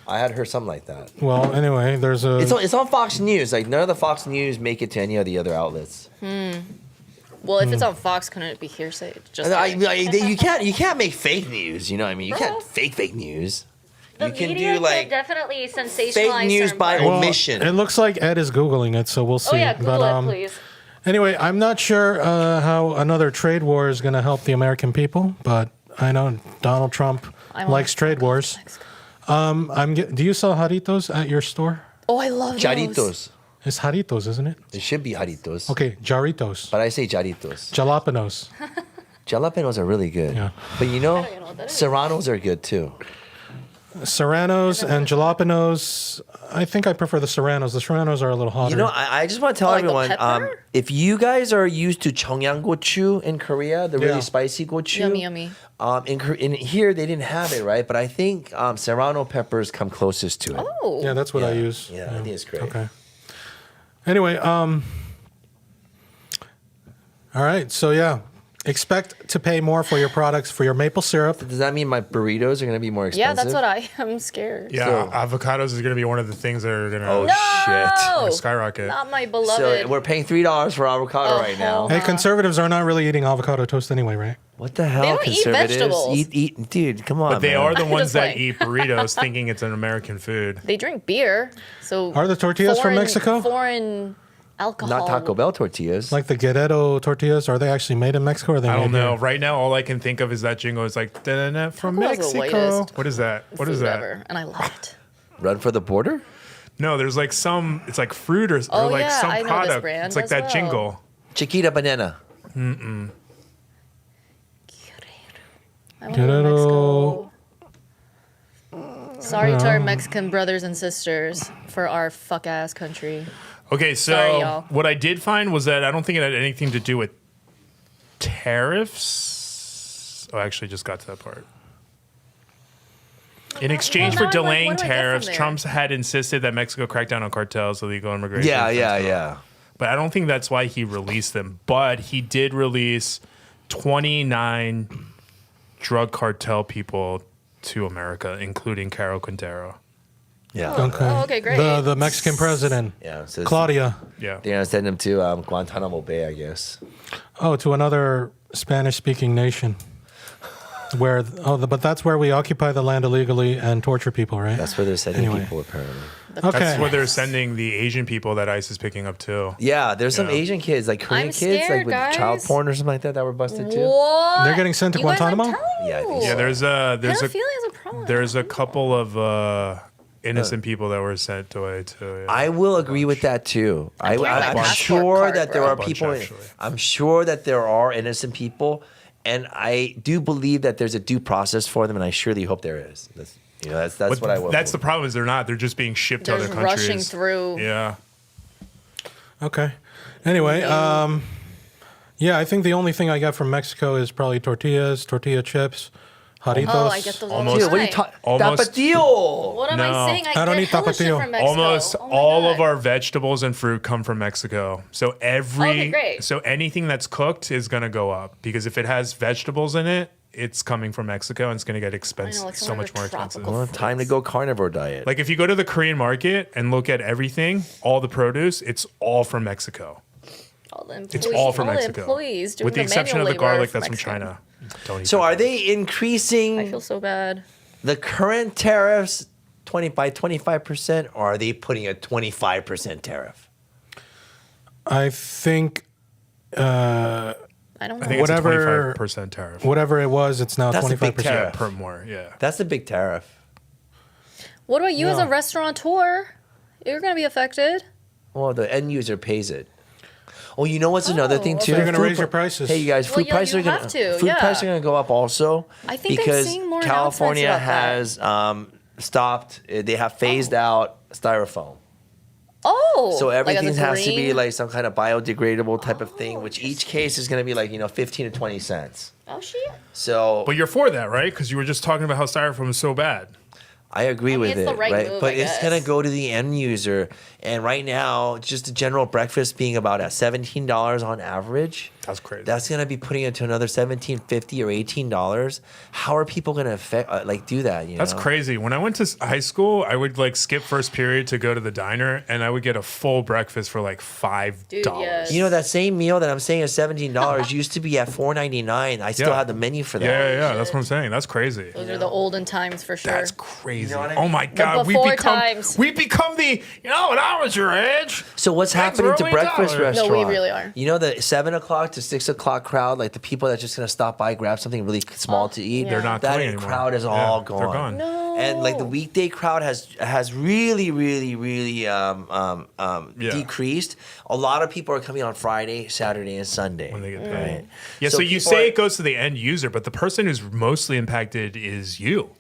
I had heard something like that. Well, anyway, there's a. It's on Fox News. Like none of the Fox News make it to any of the other outlets. Well, if it's on Fox, couldn't it be hearsay? Just You can't make fake news. You know what I mean? You can't fake news. the you can media do like definitely sensationalize fake news certain by parts. well, omission. it looks like Ed is Googling it, so we'll see. Oh yeah, Google but, it, please. Anyway, I'm not sure how another trade war is going to help the American people, but I know Donald Trump I want likes trade wars. Do you sell jarritos at your store? Oh, I love those. Jarritos. It's jarritos, isn't it? It should be jarritos. Okay, jarritos. But I say jarritos. Jalapenos. Jalapenos are really good. Yeah. But don't know what that is. Serranos are good too. Serranos and jalapenos. I think I prefer the Serranos. The Serranos are a little hotter. I just want to tell Like the everyone, pepper? if you guys are used to cheongyangochu in Korea, the Yeah. really spicy gochu. Yummy, yummy. In here they didn't have it, right? But I think serrano peppers come closest to it. Oh. Yeah, that's what I use. Yeah, I think it's great. Okay. Anyway, all right. So yeah, expect to pay more for your products for your maple syrup. Does that mean my burritos are going to be more expensive? Yeah, that's what I am scared. Yeah, So- avocados is going to be one of the things that are going to Oh, No! skyrocket. Not my beloved. So we're paying $3 for avocado right now. Hey, conservatives are not really eating avocado toast anyway, right? What the hell, don't eat conservatives? vegetables. Eat, dude, come on, But they man. are the I'm ones just that playing. eat burritos thinking it's an American food. They drink beer, so Are the tortillas from Mexico? Foreign alcohol. Not Taco Bell tortillas. Like the Guerrero tortillas, are they actually made in Mexico or are they I made don't know. here? Right now, all I can think of is that jingle. It's like da-da-da from Taco Bell's the Mexico. whitest What is that? What is food that? ever, and I love it. Run for the border? No, there's like some. It's like fruit or Oh, like yeah, some I know this product. brand It's like as that well. jingle. Chiquita banana. I want to go to Mexico. Sorry to our Mexican brothers and sisters for our fuck ass country. Okay, so Sorry, y'all. what I did find was that I don't think it had anything to do with tariffs. Oh, I actually just got to that part. In exchange Well, for now I'm like, delaying what do I get from tariffs, there? Trump had insisted that Mexico crack down on cartels, illegal immigration. Yeah. But I don't think that's why he released them. But he did release 29 drug cartel people to America, including Caro Quintero. Yeah. Okay. Oh, okay, great. The Mexican president, Yeah. So Claudia. Yeah. they're going to send them to Guantanamo Bay, I guess. Oh, to another Spanish-speaking nation. but that's where we occupy the land illegally and torture people, right? That's where they're sending Anyway. people, apparently. Okay. That's where they're sending the Asian people that ICE is picking up too. Yeah, there's some Yeah. Asian kids, like Korean I'm kids, like scared, with child guys. porn or something like that were busted too. What? They're getting sent to You guys, I'm Guantanamo? telling Yeah, I think you. so. Yeah, there's a Pedophilia is a problem. there's a couple of innocent people that were sent away too. Yeah. I will agree with that too. I'm carrying my I'm passport sure card, that there bro. are A bunch, people. actually. I'm sure that there are innocent people, and I do believe that there's a due process for them, and I surely hope there is. That's But what I will. That's the problem is they're not. They're just being shipped to They're other just countries. rushing through. Yeah. Okay. Anyway, yeah, I think the only thing I got from Mexico is probably tortilla chips, Jarritos. Oh, I get those all Almost- the Dude, what are you time. talking? Almost- Tapatio. What am No. I saying? I don't get eat hella shit tapatio. from Mexico. Almost Oh my all God. of our vegetables and fruit come from Mexico. So Okay, great. so anything that's cooked is going to go up because if it has vegetables in it, it's coming from Mexico and it's going to get expensive, like so some of much the more tropical expensive. Well, time to go carnivore diet. Like if you go to the Korean market and look at everything, all the produce, it's all from Mexico. All the It's employees, all from all Mexico. the employees doing With the exception of manual the labor garlic from that's from Mexico. China. Don't eat So that. are they increasing I feel so bad. the current tariffs 25%, or are they putting a 25% tariff? I think I don't know. I think Whatever- it's a 25% tariff. whatever it was, it's now That's a big 25%. Yeah, tariff. per more. Yeah. That's a big tariff. What about you as a No. restaurateur? You're going to be affected. Well, the end user pays it. Oh, you know what's another thing okay. too? So you're gonna Food raise your pri- prices. Hey, you guys, Well, food yeah, prices you are gonna have to, food yeah. prices are gonna go up also. I think I'm because seeing more California announcements about has stopped. They have phased out styrofoam. Oh. So like as a everything has to be green- like some kind of biodegradable type of thing, which each case is going to be like 15 to 20 cents. Oh, shit. So But you're for that, right? Because you were just talking about how styrofoam is so bad. I agree with it's it, the right move, but I it's guess. gonna go to the end user, and right now, just a general breakfast being about at $17 on average. That's crazy. That's gonna be putting it to another $17.50 or $18. How are people gonna do that? You That's know? crazy. When I went to high school, I would like skip first period to go to the diner, and I would get a full breakfast for like $5. Dude, yes. You know that same meal that I'm saying is $17 used to be at $4.99. I still Yeah. have the menu for that. Yeah. That's what I'm saying. That's crazy. Those are the olden times for sure. That's crazy. You know what I Oh mean? my God, before times. we become the when I was your age. So what's Thanks happening for to $8. breakfast No, we restaurants? really are. You know the 7 o'clock to 6 o'clock crowd, like the people that are just gonna stop by, grab something really small to eat. yeah. They're not that coming anymore. crowd is Yeah, all they're gone. gone. No. And like the weekday crowd has really decreased. A lot of people are coming on Friday, Saturday, and Sunday. When they get paid. Right. Yeah, so you people say are- it goes to the end user, but the person who's mostly impacted is you.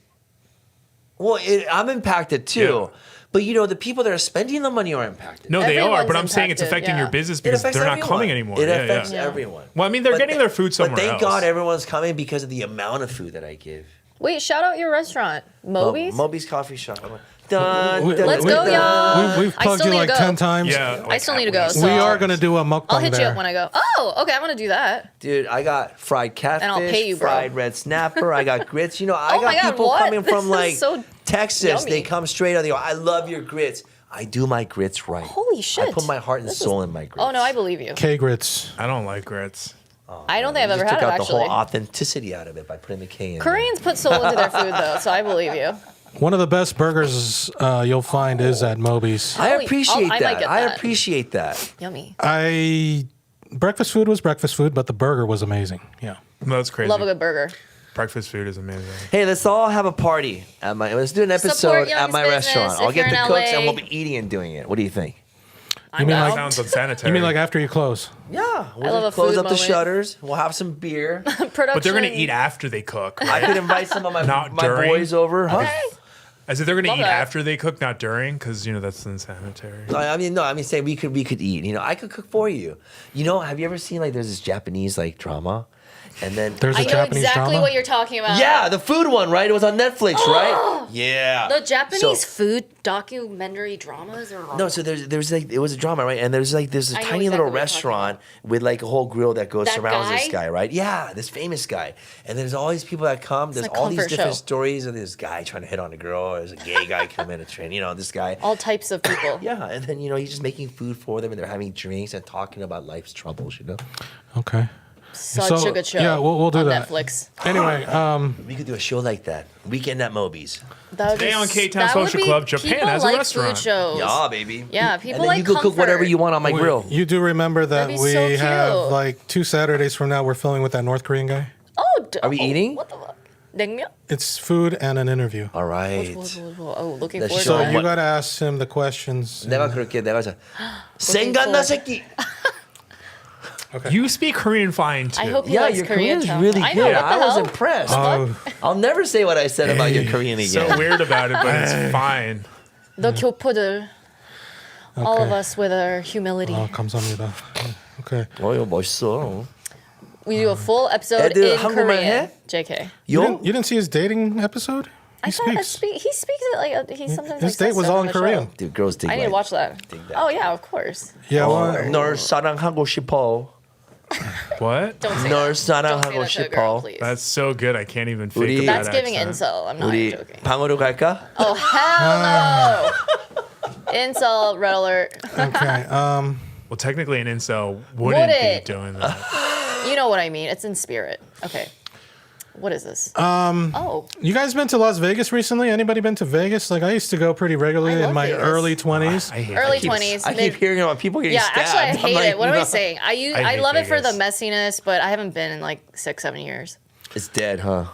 Well, I'm impacted too. Yeah. But the people that are spending the money are impacted. No, they are, Everyone's but I'm saying it's impacted, affecting yeah. your business It because affects they're not everyone. coming anymore. It Yeah, affects yeah. everyone. Well, I mean, they're getting their food somewhere But thank else. God everyone's coming because of the amount of food that I give. Wait, shout out your restaurant. Moby's? Moby's Coffee Shop. Dun, We- dun, Let's dun, go, dun. y'all. We've I plugged still you need to like go. 10 times. Yeah, I like still at need to go, least. so- We are going to do a mukbang I'll hit you there. up when I go. Oh, okay, I want to do that. Dude, I got fried catfish, I'll pay you, bro. fried red snapper. I got grits. I Oh got my God, people what? coming This from is like so Texas. yummy. They come straight out. They go, I love your grits. I do my grits right. Holy shit. I put my heart and soul in my grits. Oh, no, I believe you. K-grits. I don't like grits. I don't think I've You ever just had took it, out the whole actually. authenticity out of it by putting the K in. there. Koreans put soul into their food, though, so I believe you. One of the best burgers you'll find is at Moby's. I Oh, appreciate I might that. get I that. appreciate that. Yummy. Breakfast food was breakfast food, but the burger was amazing. Yeah. No, that's crazy. Love a good burger. Breakfast food is amazing. Hey, let's all have a party at my. Let's do an episode Support at Young's my business restaurant. if I'll get you're the in cooks LA. and we'll be eating and doing it. What do you think? I'm mean like- down. Sounds unsanitary. You mean like after you close? Yeah, we'll love just a close food up the moment. shutters. We'll have some beer. Production. But they're gonna eat after they cook. I could invite some of my Not my during? boys over. Huh? I said they're gonna Love eat that. after they cook, not during, because that's unsanitary. I mean, say we could eat. I could cook for you. Have you ever seen there's this Japanese drama, and then There's a I know Japanese exactly drama? what you're talking about. yeah, the food one, right? It was on Netflix, right? Yeah. The Japanese So- food documentary dramas are No, so there's it was a drama, right? And there's this I know tiny exactly little what you're restaurant with a whole grill that That surrounds this guy? guy, right? Yeah, this famous guy. And there's all these people that come. There's a all these comfort different show. stories of this guy trying to hit on a girl. There's a gay guy coming to train. This guy. all types of people. Yeah, and then he's just making food for them, and they're having drinks and talking about life's troubles. Okay. Such a good show. Yeah, we'll do on that. Netflix. Anyway, We could do a show like that. Weekend at Moby's. That would Today be on s- Ktown that would Social be- Club, Japan people has a like restaurant. Food shows. Yeah, baby. Yeah, And people then like you could cook whatever comfort. you want on my grill. you do remember that That'd be we so cute. have like 2 Saturdays from now we're filming with that North Korean guy. Oh, Are we eating? What the fuck? 냉면? It's food and an interview. All right. Oh, looking That's forward So to you it. gotta ask him the questions. 내가 그럴게. 내가 자. 생간나 새끼. You speak Korean fine too. I hope he Yeah, likes your Korean is Koreatown. really I good. know, what the I was hell? impressed. Oh, I'll never say what I said about your Korean again. So weird about it, but it's fine. The 교포들. All of Okay. us with our humility. 감사합니다. Okay. 이거 멋있어. We do a full episode 애들 in 한국말 Korean. 해? JK. 요? You didn't see his dating episode? I He thought speaks. he speaks it like he sometimes His like date says was stuff all on in the Korean. show. Dude, girls dig I need to like watch that. dig that. Oh yeah, of course. Yeah, well, 널 사랑하고 싶어. What? Don't say 널 that. Don't say 사랑하고 that to a girl, 싶어. please. That's so good. I can't even fake 우리- that That's giving accent. insult. I'm not 우리 even joking. 방으로 갈까? Oh hell no! Insult, red alert. okay. Well, technically, an incel wouldn't Would be it? doing that. You know what I mean. It's in spirit. Okay. What is this? Oh, You guys been to Las Vegas recently? Anybody been to Vegas? Like I used to go pretty regularly I in love my Vegas. early 20s. I hate early that. 20s. I keep hearing about people getting Yeah, stabbed. actually, I I'm hate like, it. What am I no. saying? I I hate love it for the Vegas. messiness, but I haven't been in like 6-7 years. It's dead, huh?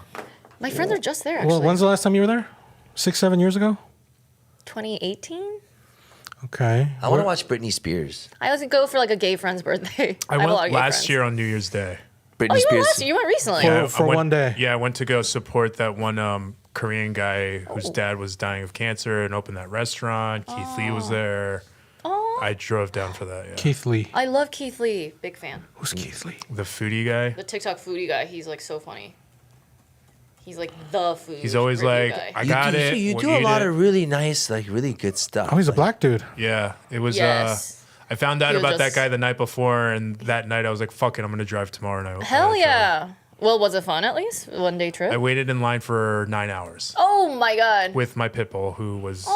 My friends are just there. Actually, Well, when's the last time you were there? 6-7 years ago? 2018. Okay. I want to watch Britney Spears. I always go for like a gay friend's birthday. I have a lot went of gay last friends. year on New Year's Day. Britney Oh, you Spears. went last year. You went recently. Yeah. I For went- one day. Yeah, I went to go support that one Korean guy whose dad was dying of cancer and opened that restaurant. Keith Lee was there. Oh, I drove down for that. Yeah, Keith Lee. I love Keith Lee. Big fan. Who's Keith Lee? the foodie guy. The TikTok foodie guy. He's like so funny. He's like the food. He's always review like, guy. I got it. You we'll do a eat lot it. of really nice, like really good stuff. Oh, he's a Like, black dude. Yeah, it was. Yes. I found out He was about that just- guy the night before, and that night I was like, "Fuck it, I'm gonna drive tomorrow night." Hell yeah. Well, was it fun at least? One day trip. I waited in line for 9 hours Oh my god. with my pit bull, who was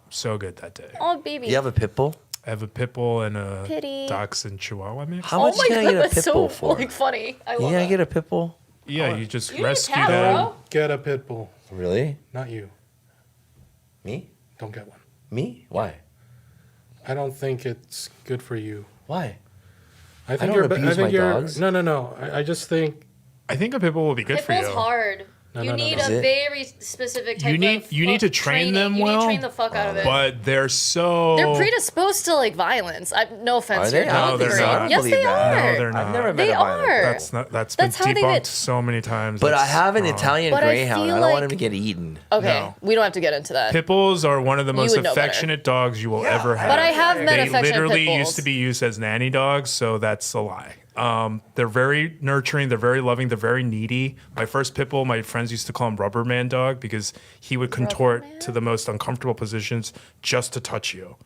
so good that day. Oh baby. You have a pit bull? I have a pit bull and a Pity. dachshund chihuahua mix. How Oh much my can I god, get a that's pit so bull for? like funny. I You love think I that. get a pit bull? Yeah, you just You need a rescue cat, them. bro. Get a pit bull. Really? Not you. Me? Don't get one. Me? Why? I don't think it's good for you. Why? I think don't you're. abuse my dogs. No. I just think I think a pit bull will be good for Pitbull's you. hard. You no, need no. Is a it? very specific type of You need to train training. them You well. need to train the fuck out of it. But they're so. They're predisposed to like violence. No offense Are to your they? dog. No, they're Great. not. Yes, I they believe that. are. No, they're not. I've never met They a violent. are. That's That's been how they debunked get- so many times. But I It's have an wrong. Italian But I greyhound. I feel don't like- want him to get eaten. Okay, No. we don't have to get into that. Pit bulls are one of the most would know better. affectionate dogs you will ever have. But I have met They affectionate literally pit bulls. used to be used as nanny dogs, so that's a lie. They're very nurturing. They're very loving. They're very needy. My first pit bull, my friends used to call him Rubber Man Dog because he would contort to the most uncomfortable positions just to touch you,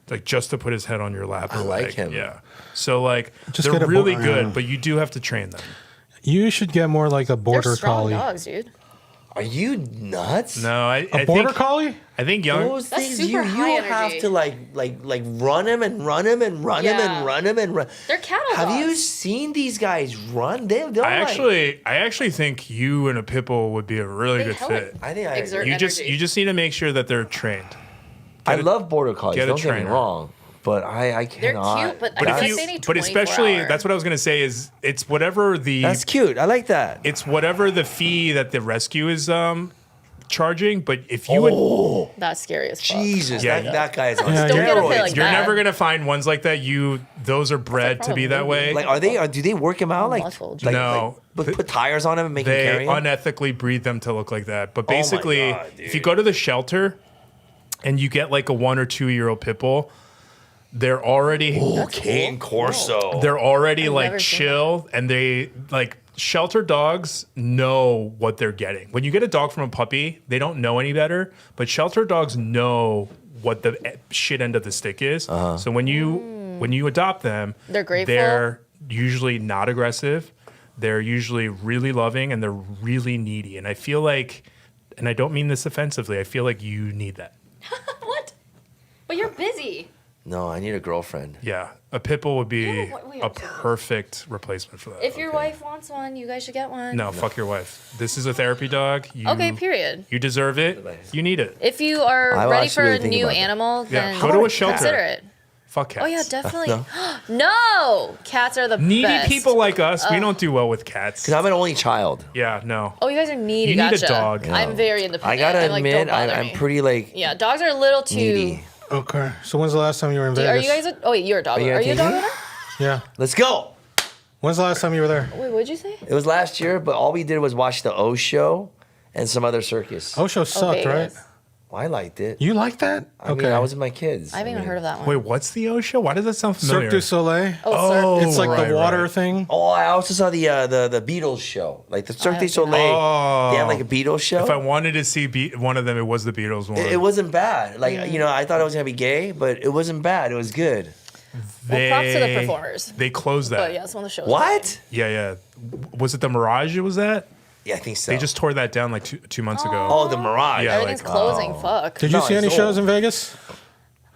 like just to put his head on your lap. I or like leg. him. Yeah. So like Just they're get a really bo- good, but you do have to train them. you should get more like a They're border strong collie. dogs, dude. Are you nuts? No, A I border think collie? I think young. Those That's things super you high have energy. to like run him and run him and run him Yeah. and run him and run. They're cattle Have you dogs. seen these guys run? They're I like, actually think you and a pit bull would be a really They good hella fit. I think I exert agree. energy. You just need to make sure that they're trained. I Get a- love border collies. get a Don't get me trainer. wrong, but I They're cannot. cute, but I But feel if like you, they need but 24 especially hour. that's what I was gonna say is it's whatever the That's cute. I like that. it's whatever the fee that the rescue is charging. But if you would, That's scary as fuck. Jesus, Yeah, that guy's on Yeah, Don't get a steroids. pit like you're that. never gonna find ones like that. Those are bred to be that probably way. Like, do they work him out? Like, Muscle. No. put tires on him and make him They carry him? unethically breed them to look like that. But my basically, God, if you dude. go to the shelter and you get like a 1 or 2 year old pit bull, they're already Cane Corso. they're already I've like never seen chill, and they like shelter dogs know what they're getting. When you get a dog from a puppy, they don't know any better, but shelter dogs know what the shit end of the stick is. So when you adopt them, They're grateful? They're usually not aggressive. They're usually really loving, and they're really needy. And I feel like, and I don't mean this offensively, I feel like you need that. What? But you're busy. No, I need a girlfriend. Yeah, a pit bull would be Yeah, we a have to. perfect replacement for that. If your wife wants one, you guys should get one. No, fuck your wife. This is a therapy dog. You, Okay, period. You deserve it. You need it. If you are I will ready actually for really a think new about that. animal, then Go to a shelter. consider it. Fuck cats. Oh yeah, definitely. No. No, cats are the Needy best. people like us, we don't do well with cats. Because I'm an only child. Yeah, no. Oh, you guys are needy. You need a gotcha. dog. I'm very independent. I gotta I'm like, admit, don't bother I'm me. pretty like Yeah, dogs are a little too. needy. Okay. So when's the last time you were in Are Vegas? you guys? Oh wait, you're a dog. you Are you a dog gonna owner? Yeah. Let's go. When's the last time you were there? Wait, what'd you say? It was last year, but all we did was watch the O show and some other circus. Osho sucked, right? Vegas. I liked it. You like that? I mean, I was with my kids. I haven't even heard of that one. Wait, what's the O show? Why does that sound familiar? Cirque du Soleil. Oh, It's like right, the water right. thing. Oh, I also saw the Beatles show, like the Cirque du haven't seen that. Soleil. They have like a Beatles show. If I wanted to see one of them, it was the Beatles one. It wasn't bad. Like you know, I thought it was gonna be gay, but it wasn't bad. It was good. Well, props to the performers. They closed that. But yeah, it's one of the shows. What? Yeah, yeah. Was it the Mirage? It was that? Yeah, I think so. They just tore that down like two months ago. oh, the Mirage. Yeah, Everything's like, closing. Fuck. Did you No, see any it's shows old. in Vegas?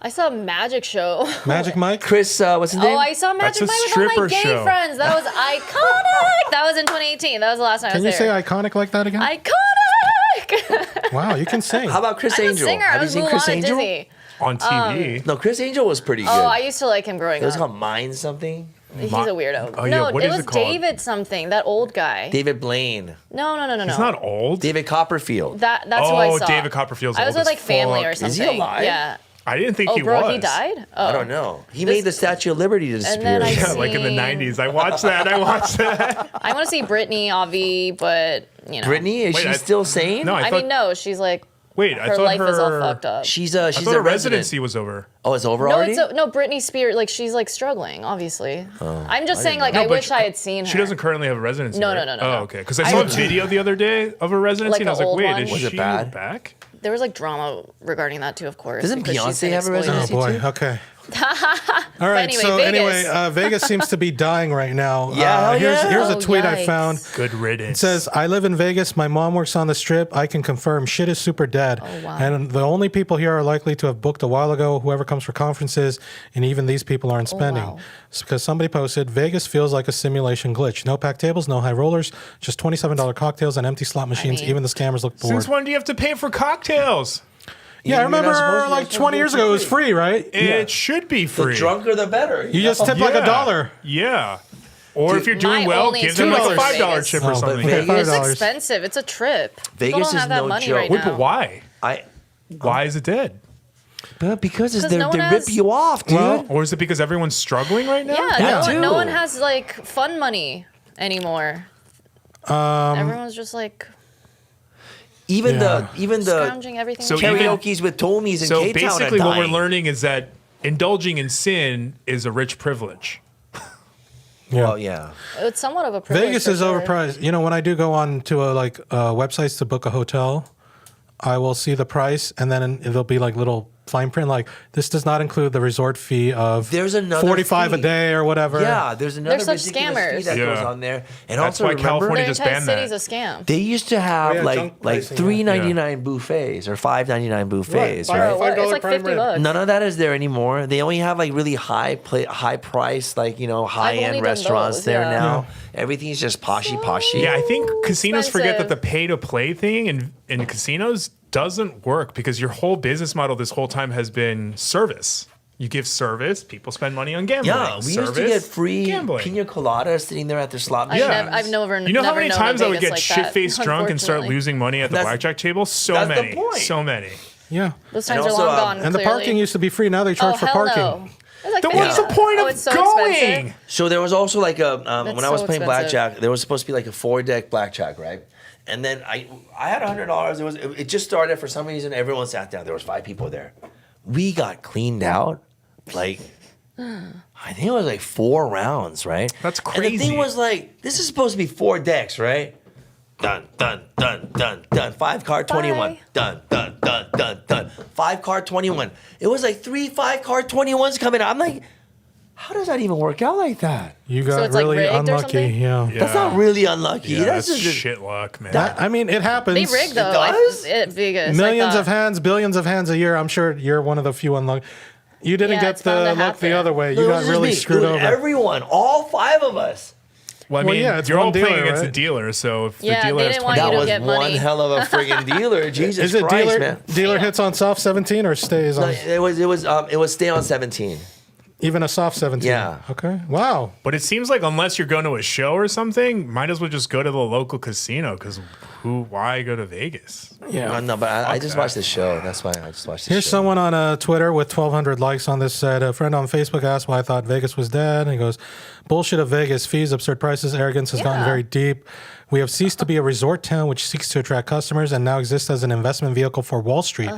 I saw a magic show. Magic Mike? Chris, what's his name? Oh, I saw That's Magic a Mike with all my stripper gay show. friends. That was iconic. That was in 2018. That was the last time Can I you was say there. iconic like that again? Iconic. Wow, you can sing. How about Chris I'm Angel? a singer. Have I you was seen Mulan Chris at Angel? Disney. On TV. No, Chris Angel was pretty good. Oh, I used to like him growing it was up. called Mind something. He's a weirdo. Oh, yeah, No, what it is was it called? David something. That old guy. David Blaine. No. He's not old. David Copperfield. That's who I Oh, saw. David Copperfield's I was old with as like family fuck. or something. Is he alive? Yeah. I didn't think Oh, he bro, was. he died. Oh. I don't know. He made the Statue of Liberty disappear. then I Yeah, like in the seen- 90s. I watched that. I want to see Britney, Avi, but you know. Brittany, is Wait, she I- still sane? No, I mean, no, she's like Wait, I her thought life her is all fucked up. She's I she's thought a her resident. residency was over. Oh, it's over No, already? no, Britney Spears. Like she's like struggling, obviously. I'm just saying, like No, I but wish I had seen her. She doesn't currently have a residency. No, right? no. Oh, okay. Because I I saw a would- video the other day of her residency, Like and I was the like, old wait, one? is Was it she bad? back? There was like drama regarding that too, of course. Doesn't because she's Beyonce been have a exploited. Oh residency? boy. Okay. All right. anyway, so Vegas. anyway, Vegas seems to be dying right now. Yeah, hell here's yeah. here's a Oh, tweet I yikes. found. Good riddance. It says, I live in Vegas. My mom works on the strip. I can confirm shit is super dead. Oh, wow. And the only people here are likely to have booked a while ago, whoever comes for conferences, and even these people aren't spending. wow. It's because somebody posted, Vegas feels like a simulation glitch. No packed tables, no high rollers, just $27 cocktails and empty slot machines. mean- Even the scammers look bored. Since when do you have to pay for cocktails? Yeah, I You're not remember supposed to. like You're 20 years supposed to ago it was be free. free, right? It should be The free. drunker, the better. You just tip like Yeah. $1. Yeah. Or if you're doing My well, only give them like a experience $5 Vegas. chip Oh, or but something. Vegas- It's $5. expensive. It's a trip. People Vegas don't is have that no money joke. right Wait, now. but why? I, Why is it dead? but because it's, 'Cause they no one rip has- you off, dude. Well, Or is it because everyone's struggling right now? Yeah, That no one too. has like fun money anymore. Everyone's just like even Yeah. the scrounging everything. So they can. karaoke's with Tomies and So K-Town are basically, what we're dying. learning is that indulging in sin is a rich privilege. Well, yeah. It's somewhat of a privilege. Vegas for is sure. overpriced. You know, when I do go on to websites to book a hotel, I will see the price, and then it'll be like little fine print, like this does not include the resort fee of There's another 45 a fee. day or whatever. Yeah, there's another They're such ridiculous scammers. fee that Yeah. goes on there. And That's also why remember, California Their just entire banned city's that. a scam. they used to have yeah, like junk like pricing, $3.99 buffets or $5.99 buffets, Right. right? Bro, what? It's like $5 $50 bucks. None of that is there anymore. They only have like really high price, like high only end done restaurants those, there yeah. now. Everything's just poshy. Yeah, I think casinos forget that expensive. the pay to play thing in casinos doesn't work because your whole business model this whole time has been service. You give service, people spend money on gambling. Yeah, we used to Service, get free gambling. pina coladas sitting there at their slot I've, machines. I've never. You know how never many known times a I would Vegas get like shit faced that, drunk and start unfortunately. losing money at the That's- blackjack table? So that's the many. point. So many. Yeah. Those times And are also, long gone. And the clearly. parking used to be free. Now they charge oh, for hell parking. No. It's like Then $50. what's the point Oh, of it's so going? expensive. So there was also like a when I was so playing expensive. blackjack, there was supposed to be like a 4-deck blackjack, right? And then I had $100. It just started for some reason. Everyone sat down. There was 5 people there. We got cleaned out, like I think it was like 4 rounds, right? That's And the crazy. thing was like, this is supposed to be 4 decks, right? Done. 5 card 21. Bye. Done. 5 card 21. It was like 3 5-card 21s coming out. I'm like, how does that even work out like that? You got it's, like, really rigged or unlucky. something? Yeah. Yeah. That's not really unlucky. Yeah, that's that's just shit luck, man. I mean, it happens. They rigged though. does? Vegas. Millions like of hands, billions of hands a year. I'm sure you're one of the few unlucky. You didn't Yeah, get it's bound the to look the happen. other way. No, You it got was just really me. screwed It was over. Everyone, all 5 of us. Well, I Well, mean, yeah, it's you're all one playing dealer, against right? a dealer, so if Yeah, the dealer they has didn't want 20, you That to was get one money. hell of a friggin' dealer. Jesus Is it Christ, dealer man. dealer hits on soft 17 or stays on No, it was stay on 17. even a soft 17? Yeah. Okay. Wow. but it seems like unless you're going to a show or something, might as well just go to the local casino because why go to Vegas? Yeah. No, but I just watched the show. That's why I just watched the Here's show. someone on Twitter with 1,200 likes on this said, a friend on Facebook asked why I thought Vegas was dead. And he goes, bullshit of Vegas, fees, absurd prices, arrogance has gotten Yeah. very deep. We have ceased to be a resort town which seeks to attract customers and now exists as an investment vehicle for Wall Street.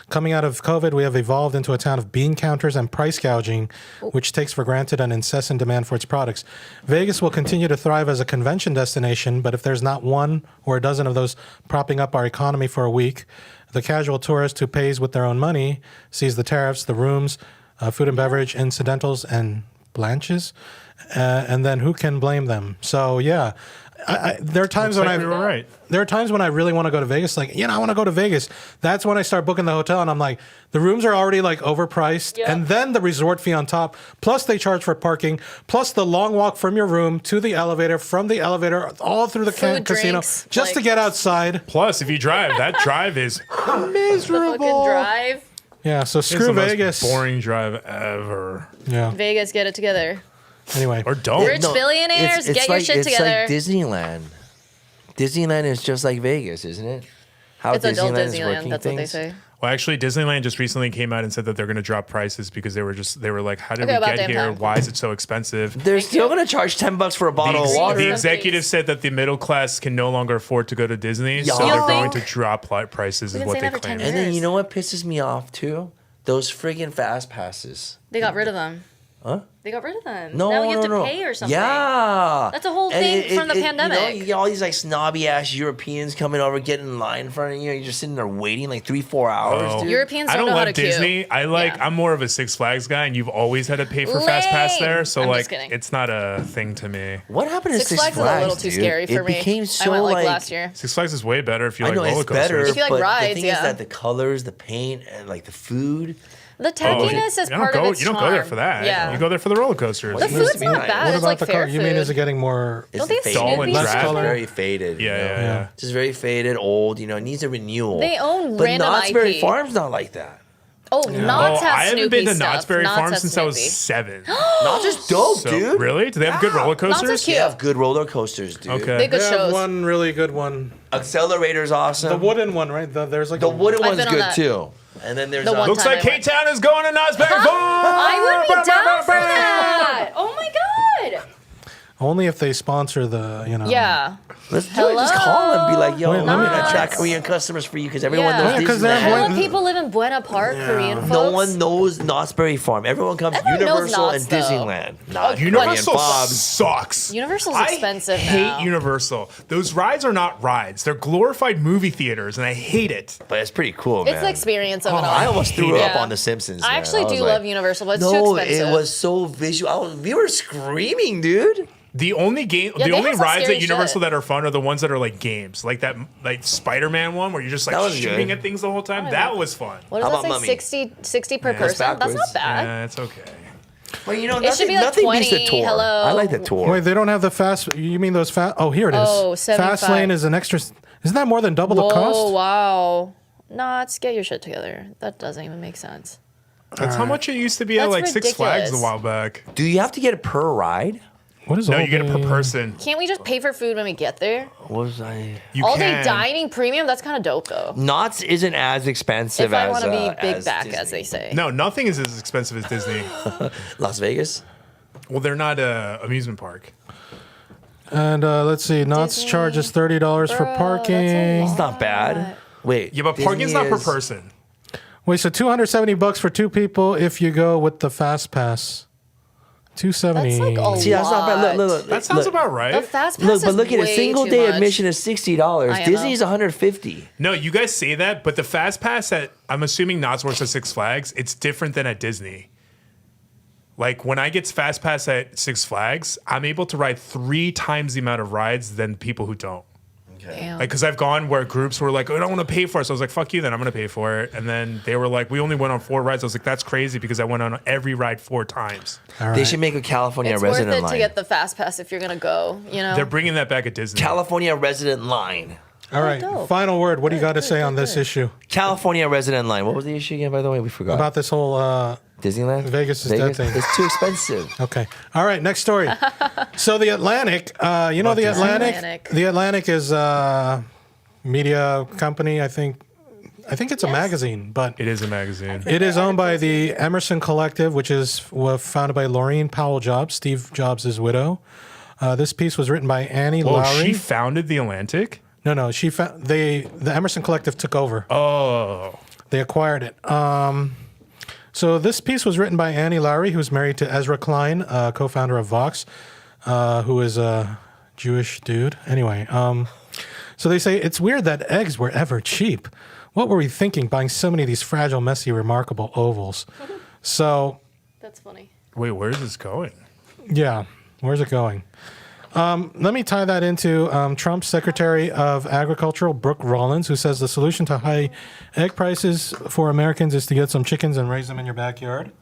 Coming out of COVID, we have evolved into a town of bean counters and price gouging, which takes for granted an incessant demand for its products. Vegas will continue to thrive as a convention destination, but if there's not one or a dozen of those propping up our economy for a week, the casual tourist who pays with their own money sees the tariffs, the rooms, food and beverage, incidentals, and blanches, and then who can blame them? So yeah, there are times when we were right. there are times when I really want to go to Vegas. Like, I want to go to Vegas. That's when I start booking the hotel, and I'm like, the rooms are already like overpriced, Yeah. and then the resort fee on top. Plus, they charge for parking. Plus, the long walk from your room to the elevator, from the elevator all through the Food, casino, drinks, just to like- get outside. Plus, if you drive, that drive is The Miserable. fucking drive. Yeah. So it's screw the most Vegas. boring drive ever. Yeah. Vegas, get it together. Anyway. Or don't. Rich billionaires, get your shit together. It's like Disneyland. Disneyland is just like Vegas, isn't it? How It's adult is Disneyland. working That's what they things. say. Well, actually, Disneyland just recently came out and said that they're going to drop prices because they were like, how did Okay, we about get damn here? time. Why is it so expensive? They're Thank still you. going to charge $10 for a bottle of water. The Please. executive said that the middle class can no longer afford to go to Disney, so Yeah. they're going think- to drop prices, We've is been what saying they that for 10 claim. And then years. you know what pisses me off too? Those friggin' fast passes. They got rid of them. Huh? They got rid of them. No, now you have no, to pay or something. Yeah, That's a whole And thing from the You pandemic. get all these like snobby ass Europeans coming over, getting in line in front of you. You're just sitting there waiting like 3-4 hours, Oh. dude. Europeans I don't don't know how to love Disney. queue. I'm more of a Six Flags guy, and you've always had to pay for fast pass Lame. there, so I'm just like kidding. it's not a thing to me. What happened to Six Six Flags is a little too dude? scary for it me. became so I went like like last year. Six Flags is way better if you I like know roller it's better, coasters. If you like but rides, the thing yeah. is that the colors, the paint, and like the food. The tackiness is you part don't of go. its You don't go there charm. for that. Yeah. You go there for the roller coasters. The It used to food's be not nice. bad. What It's about like the fair car? You mean food. is it getting more? It's Don't they faded. Snoopy Less stuff? color? Very faded. Yeah, you know? yeah, yeah. Just very faded, old. You know, it needs a renewal. They own but random Knott's Berry IP. Farm's not like that. Oh, Knott's Oh, has I haven't Snoopy been to stuff. Knott's Berry Knott's Farm has since I was Snoopy. 7. Knott's is dope, So, dude. really? Do they have good roller Knott's is coasters? cute. They have good roller coasters, dude. Okay. They They good have shows. one really good one. Accelerator's awesome. The wooden one, right? There's like The a wooden I've one's been on good that. too. And then there's The one Looks time like I went. K-Town is going to Knott's Berry Farm. I would be down for that. Oh my god. only if they sponsor the, Yeah. Let's do it. Just call them. Be like, yo, Wait, I'm let me- gonna attract Knott's. Korean customers for you because everyone Yeah. knows Yeah, 'cause they're Disneyland. All Wait, the people live in Buena Park, Korean folks. No one knows Knott's Berry Farm. Everyone comes Everyone knows Universal Knott's, and though. Disneyland. Not Universal Korean Bob's. sucks. Universal's I expensive hate now. Universal. Those rides are not rides. They're glorified movie theaters, and I hate it. But it's pretty cool, man. It's the experience of it all. I almost threw Yeah. up on The Simpsons. I man. actually was do like, love Universal, but it's too No, expensive. it was so visual. We were screaming, dude. The only Yeah, the they only have some rides scary at Universal shit. that are fun are the ones that are like games, like that like Spider-Man one where you're just like That was shooting good. at things the whole time. I That know. was fun. What How does that about say? Mummy? 60 per that's person? That's backwards. not bad. Yeah, it's okay. Well, you know, It should be like nothing beats the 20. tour. Hello. I like the tour. Wait, they don't have the fast. You mean those fast? Oh, here it is. Oh, 75. Fast lane is an extra. Isn't that more than double the Whoa, cost? wow. Knott's, get your shit together. That doesn't even make sense. That's how much it used to be at That's like Six Flags a ridiculous. while back. Do you have to get it per ride? What is No, all you get it per the- person. Can't we just pay for food when we get there? What was I? You All can. day dining premium? That's kind of dope, though. Knott's isn't as expensive If I as want to be big as back, Disney. as they say. No, nothing is as expensive as Disney. Las Vegas. Well, they're not a amusement park. And let's see, Knott's Disney. charges $30 for Bro, parking. It's not bad. Wait. Yeah, but Disney parking's not per is- person. Wait, so $270 for 2 people if you go with the fast pass. 270. That's like a See, that's not bad. Look. That sounds look. about right. The fast pass Look, but is look at it. way Single too day much. admission is $60. I know. Disney's $150. No, you guys say that, but the fast pass at I'm assuming Knott's works at Six Flags, it's different than at Disney. Like when I get fast pass at Six Flags, I'm able to ride 3 times the amount of rides than people who don't. Damn. Like, because I've gone where groups were like, oh, I don't want to pay for it. So I was like, fuck you, then I'm going to pay for it. And then they were like, we only went on 4 rides. I was like, that's crazy because I went on every ride 4 times. All right. They should make a California It's worth resident it line. to get the fast pass if you're gonna go. You know. They're bringing that back at Disney. California resident line. All right. dope. Final word. What do you got to Good, say good, on this good. issue? California resident line. What was the issue again, by the way? We forgot. About this whole Disneyland? Vegas is dead thing. It's too expensive. Okay. All right. Next story. So the Atlantic, you know, the Atlantic. Atlantic. The Atlantic is a media company. I think it's a magazine, but It is a magazine. it is owned by the Emerson Collective, which is founded by Laureen Powell Jobs, Steve Jobs' widow. This piece was written by Annie Oh, Lowry. she founded the Atlantic? No, she the Emerson Collective took over. Oh. They acquired it. So this piece was written by Annie Lowry, who's married to Ezra Klein, co-founder of Vox, who is a Jewish dude. Anyway, so they say, it's weird that eggs were ever cheap. What were we thinking buying so many of these fragile, messy, remarkable ovals? So, That's funny. Wait, where is this going? yeah, where's it going? Let me tie that into Trump's Secretary of Agriculture, Brooke Rollins, who says the solution to high egg prices for Americans is to get some chickens and raise them in your backyard.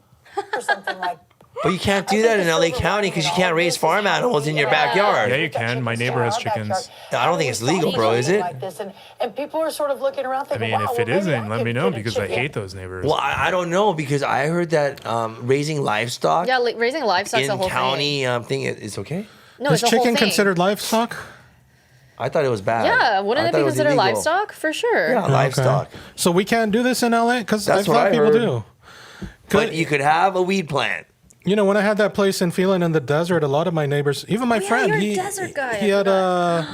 Or something like. But you can't do that in LA County because you can't raise farm animals in your backyard. Yeah, you can. My neighbor has chickens. I don't think it's legal, bro, is it? Like this, and people are sort of looking around I thinking, mean, wow, if well, it maybe isn't, let could me know get a because I chicken. hate those neighbors. Well, I don't know because I heard that raising livestock Yeah, raising livestock's a in whole county thing. thing is okay. No, Is it's a whole chicken thing. considered livestock? I thought it was bad. Yeah, wouldn't I it thought be was considered illegal. livestock for sure? Yeah, livestock. Okay. So we can't do this in LA? Because I That's what thought I people heard. do. But you could have a weed plant. You know, when I had that place in Phelan in the desert, a lot of my neighbors, even my Oh, yeah, friend, you're a he desert guy, he I had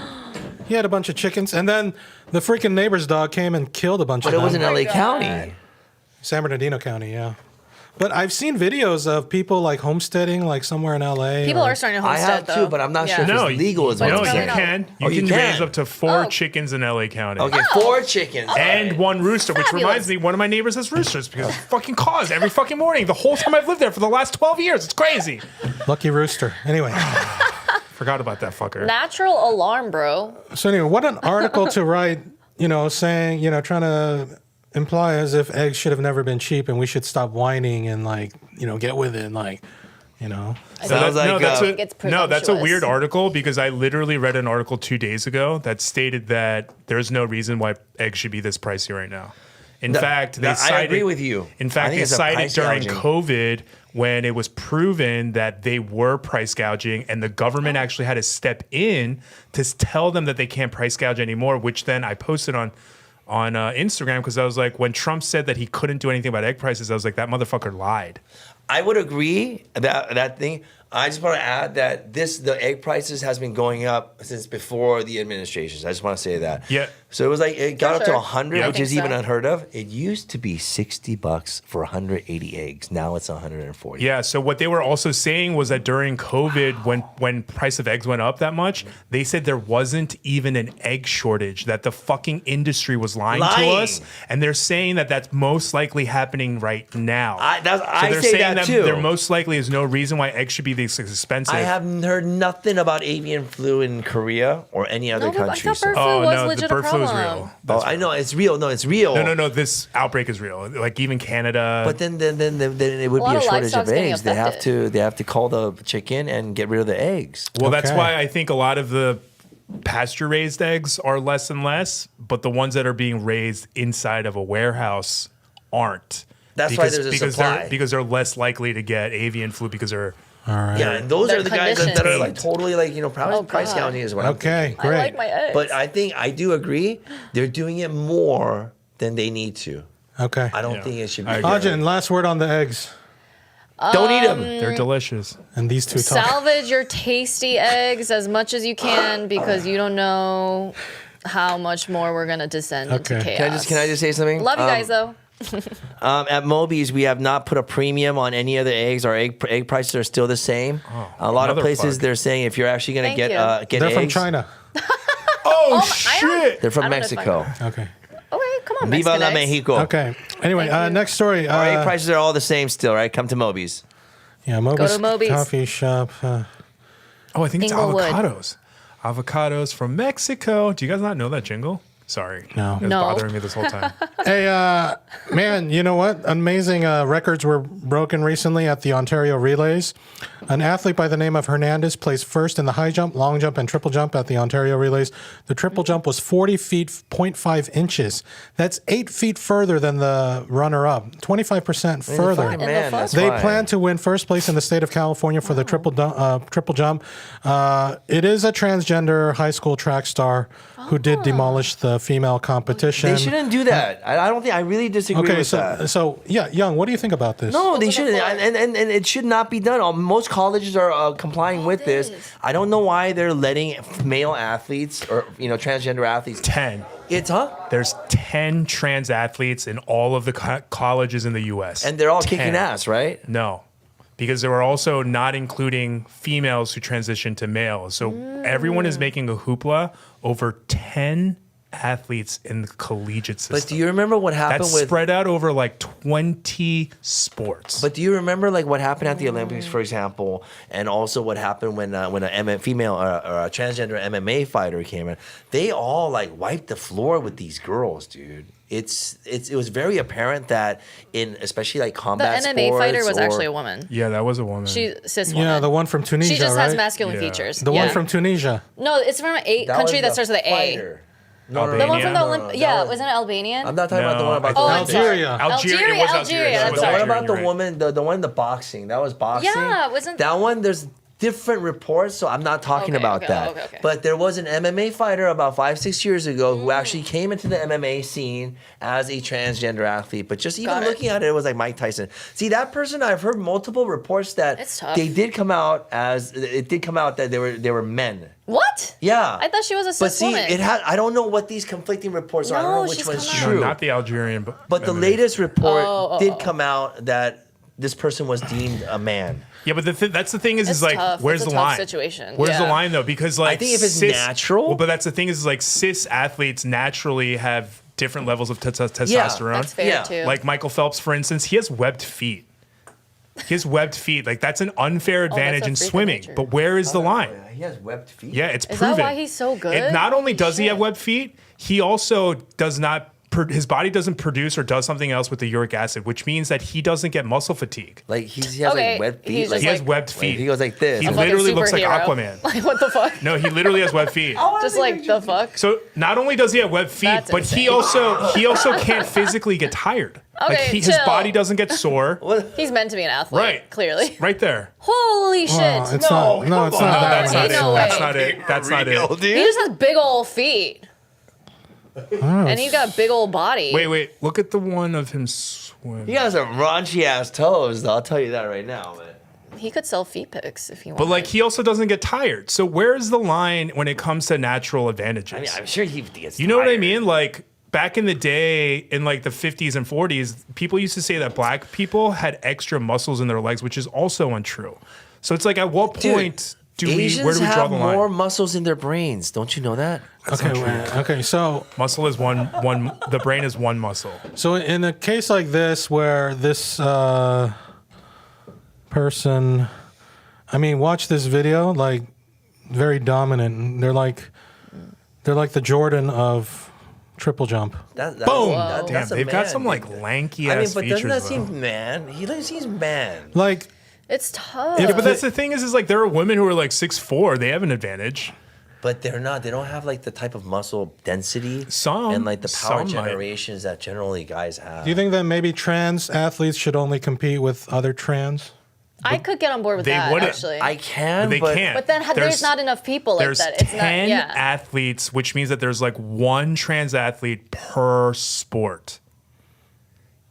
he had a bunch of chickens, and then the freaking neighbor's dog came and killed a bunch But of it was in them. LA County. San Bernardino County, yeah. But I've seen videos of people like homesteading, like somewhere in LA. People or- are starting to I homestead have though. too, but I'm not sure if No, it's legal is what no, I'm you saying. can. You Oh, you can can? raise up to 4 Oh. chickens in LA County. Okay, 4 chickens. And 1 rooster, which Fabulous. reminds me, one of my neighbors has roosters because it's fucking calls every fucking morning. The whole time I've lived there for the last 12 years. It's crazy. Lucky rooster. Anyway, Forgot about that fucker. Natural alarm, bro. so anyway, what an article to write, you know, saying, you know, trying to imply as if eggs should have never been cheap and we should stop whining and like, you know, get with it, like, you know. Sounds like that's think it's no, that's a presumptuous. weird article because I literally read an article 2 days ago that stated that there's no reason why eggs should be this pricey right now. In fact, they I cited, agree with you. In I fact, think they it's a cited price during gouging. COVID when it was proven that they were price gouging, and the government actually had to step in to tell them that they can't price gouge anymore. Which then I posted on Instagram because I was like, when Trump said that he couldn't do anything about egg prices, I was like, that motherfucker lied. I would agree that thing. I just want to add that the egg prices has been going up since before the administrations. I just want to say that. Yeah. So it was like it got For up to sure. 100, Yeah. which I is think even so. unheard of. It used to be $60 for 180 eggs. Now it's 140. Yeah. So what they were also saying was that during COVID, when price of eggs went up that much, they said there wasn't even an egg shortage. That the fucking industry was lying to Lying. us, and they're saying that that's most likely happening right now. I they're say saying that too. There most likely is no reason why eggs should be this expensive. I haven't heard nothing about avian flu in Korea or any other No, but I country. thought bird So. flu Oh was no, the legit bird a flu is problem. real. Oh, I know it's real. No, it's real. No. This outbreak is real. Like even Canada. But then it would A lot be a of shortage of livestock's getting eggs. They have to call the chicken and get rid of the eggs. well, that's Okay. why I think a lot of the pasture raised eggs are less and less, but the ones that are being raised inside of a warehouse aren't. That's why there's a supply. Because they're less likely to get avian flu because they're All right. Yeah, and those They're are the guys that are like conditioned. totally like Oh, price God. gouging is what I'm Okay, thinking. great. I like my eggs. But I do agree they're doing it more than they need to. Okay. I don't Yeah. think it should be. I agree. Ajin, last word on the eggs. Don't eat them. they're delicious. And these two talk. Salvage your tasty eggs as much as you can because you don't know how much more we're gonna descend into Okay. chaos. Can I just say something? Love you guys though. At Moby's, we have not put a premium on any of the eggs. Our egg prices are still the same. A lot of places motherfucker. they're saying if you're actually going to Thank get you. get They're eggs, from China. Oh, I don't- shit! they're from I don't know if I Mexico. Okay. Okay, come on, Viva Mexican la eggs. Mexico. Okay. Anyway, Thank you. next story. Our egg prices are all the same still, right? Come to Moby's. Yeah, Moby's to Moby's. coffee shop. Oh, I think it's Inglewood. avocados. Avocados from Mexico. Do you guys not know that jingle? Sorry. No. It's No. bothering me this whole time. Hey, man, you know what? Amazing records were broken recently at the Ontario Relays. An athlete by the name of Hernandez placed first in the high jump, long jump, and triple jump at the Ontario Relays. The triple jump was 40 feet, 0.5 inches. That's 8 feet further than the runner-up, 25% further. Fucking man, that's They fine. plan to win first place in the state of California for the triple jump. It is a transgender high school track star who did demolish the female competition. They shouldn't do that. I don't think. I really disagree Okay, with that. so yeah, Young, what do you think about this? No, they shouldn't, and it should not be done. Most colleges are complying with this. I don't know why they're letting male athletes or transgender athletes. 10. It's There's 10 trans athletes in all of the colleges in the U.S. and they're all 10. kicking ass, right? No, because they were also not including females who transitioned to males. So everyone is making a hoopla over 10 athletes in the collegiate system. But do you remember what happened That's with? spread out over like 20 sports. But do you remember like what happened at the Olympics, for example, and also what happened when a female or a transgender MMA fighter came in? They all like wiped the floor with these girls, dude. It was very apparent that especially like The combat MMA sports fighter was or- actually a woman. Yeah, that was a woman. She's cis woman. Yeah, the one from Tunisia, She just right? has masculine Yeah. features. The one from Tunisia. No, it's from a country that starts with an A. fighter. No, The one from the Albania? Olympic. No, Yeah, that wasn't it Albanian? I'm not talking about the one about No, Oh, the I'm Olympics. sorry. Algeria. Algeria was Algeria, Algeria. that's It was right. What Algeria, about the you're right. woman, the one in the boxing? That was boxing. Yeah, wasn't- that one? There's different reports, so I'm not talking Okay, about okay, that. okay. But there was an MMA fighter about 5-6 years ago who actually came into the MMA scene as a transgender athlete. But just even Got it. looking at it, it was like Mike Tyson. See, that person, I've heard multiple reports that It's tough. it did come out that they were men. What? Yeah. I thought she was a cis But see, woman. I don't know what these conflicting reports are. I don't No, know which she's one's come out. No, true. not the Algerian. But the MMA. latest report Oh, did come out that this person was deemed a man. Yeah, but that's the thing is It's like, tough. where's It's a the tough line? situation. Where's the Yeah. line though? Because like, I think if it's natural- Well, but that's the thing is like cis athletes naturally have different levels of testosterone. That's fair Yeah. too. Like Michael Phelps, for instance, he has webbed feet. He has webbed feet. Like that's an unfair advantage a in freak of swimming. nature. But where is the line? He has webbed feet. Yeah, it's Is that proven. why he's so good? It, not only does he Shit. have webbed feet, he also does not. His body doesn't produce or does something else with the uric acid, which means that he doesn't get muscle fatigue. Like he has Okay, like webbed feet. he's Like, He has like- webbed like, feet. he goes like this. He A fucking literally looks like superhero. Aquaman. Like what the fuck? No, he literally has webbed feet. Just like the fuck. So not only does he have webbed feet, That's but he insane. also can't physically get tired. Like Okay, his chill. body doesn't get sore. He's meant to be an athlete. Right. Clearly. Right there. Holy shit. Oh, it's not. No, it's No, not that that's not much. it. No way. That's not it. That's not it. Dude. He just has big old feet. And he's got a big old body. Wait. Look at the one of him swim. He has some raunchy ass toes, though. I'll tell you that right now, man. He could sell feet pics if he wanted. But like he also doesn't get tired. So where's the line when it comes to natural advantages? I mean, I'm sure he gets. You know what I tired. mean? Like back in the day, in like the 50s and 40s, people used to say that black people had extra muscles in their legs, which is also untrue. So it's like, at what point Asians where do we draw have the line? more muscles in their brains. Don't you know that? Okay, so Muscle is one. The brain is one muscle. So in a case like this, where this person, I mean, watch this video, like very dominant. They're like the Jordan of triple jump. Boom! Damn, they've got some like lanky I mean, ass but features. doesn't that though. seem man? He seems man. Like It's tough. Yeah, but that's the thing is like there are women who are like 6'4". They have an advantage. But they're not. They don't have like the type of muscle density Some- and like the power some might. generations that generally guys have. do you think that maybe trans athletes should only compete with other trans? I could get on board with They that wouldn't. actually. I can, They but can't. but then there's not enough people like There's that. It's 10 not. Yeah. athletes, which means that there's like one trans athlete per sport.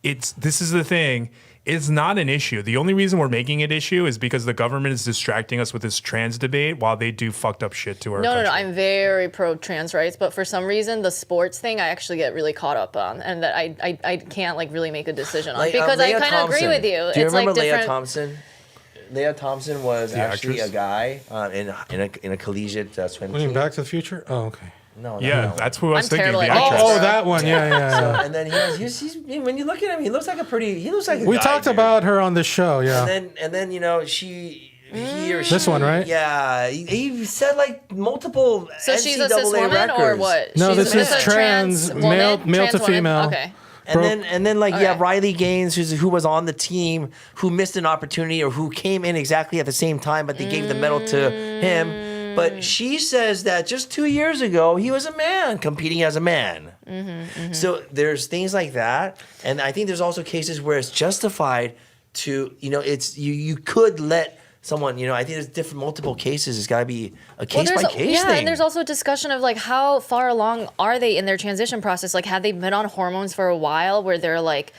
This is the thing. It's not an issue. The only reason we're making it issue is because the government is distracting us with this trans debate while they do fucked up shit to our No, country. I'm very pro trans rights, but for some reason the sports thing I actually get really caught up on, and that I can't like really make a decision on like, because I Leah kind of agree Thompson. with you. Do you It's remember like different. Leah Thompson? Leah Thompson was The actually actress? a guy in a collegiate swim What do you team. mean, Back to the Future? Oh, okay. No, Yeah, no. that's who I was I'm thinking. terrible The at actress. names. Oh, that one. Yeah. And then he's when you look at him, he looks like a We guy, talked dude. about her on this show. Yeah. And then you know she He or This she- one, right? Yeah, he said like multiple. So she's a NCAA cis woman records. or what? No, She's this is a trans, male trans to woman? female. Okay. And then like you Okay. have Riley Gaines, who was on the team, who missed an opportunity or who came in exactly at the same time, but they gave the medal to him. But she says that just 2 years ago he was a man competing as a man. So there's things like that, and I think there's also cases where it's justified to it's you could let someone I think there's different multiple cases. It's got to be a case by case thing. And there's also a discussion of like how far along are they in their transition process? Like, have they been on hormones for a while where they're like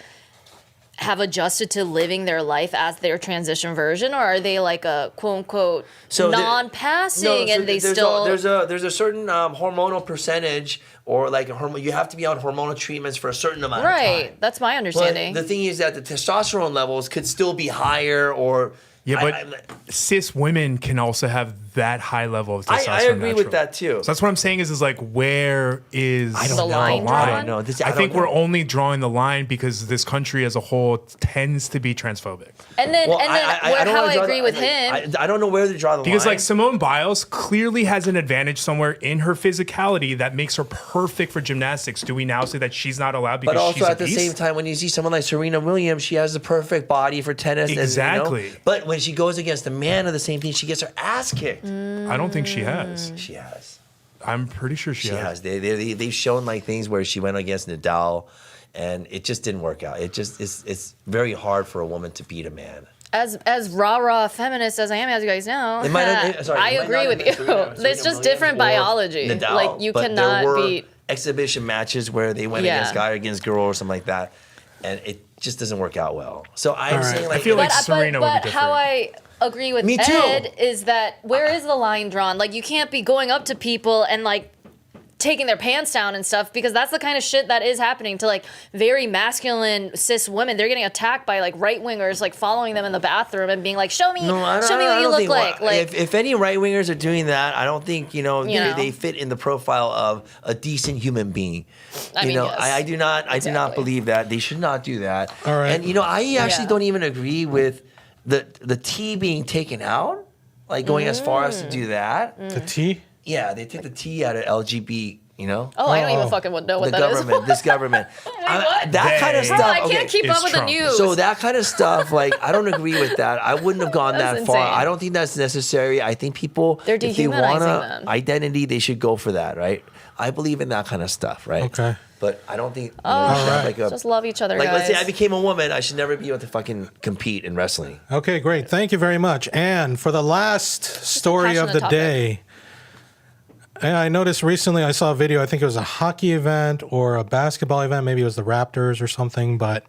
have adjusted to living their life as their transition version, or are they like a quote unquote non-passing and they still there's a certain hormonal percentage or like a hormone. You have to be on hormonal treatments for a certain amount of time. right? That's my understanding. But the thing is that the testosterone levels could still be higher or. Yeah, but cis women can also have that high level of testosterone. I agree with naturally. that too. So that's what I'm saying is like, where is The line drawn? I don't know. I think we're only drawing the line because this country as a whole tends to be transphobic. And then, Well, how I agree with him. I don't know where to draw the Because line. like Simone Biles clearly has an advantage somewhere in her physicality that makes her perfect for gymnastics. Do we now say that she's not allowed because but also she's a at the beast? same time, when you see someone like Serena Williams, she has the perfect body for tennis. Exactly. But when she goes against a man of the same team, she gets her ass kicked. I don't think she has. She has. I'm pretty sure she has. They've shown like things where she went against Nadal, and it just didn't work out. It's very hard for a woman to beat a man. As rah feminist as I am, as you guys know, It might not- sorry, I it might agree not with have you. been Serena It's just Williams different or biology. Nadal, Like you but cannot there were beat. exhibition matches where they went Yeah. against guy against girl or something like that, and it just doesn't work out well. So I'm right. saying like I feel like But Serena would be different. how I agree with Me too. Ed is that where is the line drawn? Like you can't be going up to people and like taking their pants down and stuff because that's the kind of shit that is happening to like very masculine cis women. They're getting attacked by like right wingers, like following them in the bathroom and being like, "Show me, No, I don't, show me I what don't you look think, like." Like if any right wingers are doing that, I don't think know. they fit in the profile of a decent human being. I mean, yes. I do not Exactly. believe that they should not do that. All right. And I actually Yeah. don't even agree with the T being taken out, like going as far as to do that. The T? Yeah, they take the T out of LGBT. oh, I don't even Oh. fucking know what The that is. government, this government, what? that kind of They- stuff. I okay. can't keep It's up with Trump. the news. So that kind of stuff, like I don't agree with that. I wouldn't have gone That's that far. insane. I don't think that's necessary. I think people, They're if they dehumanizing want them. identity, they should go for that, right? I believe in that kind of stuff, right? Okay. But I don't think Oh, we should have right. like a just love each other, like. guys. Let's say I became a woman, I should never be able to fucking compete in wrestling. Okay, great. Thank you very much. And for the last story of the passionate topic. day, I noticed recently I saw a video. I think it was a hockey event or a basketball event. Maybe it was the Raptors or something, but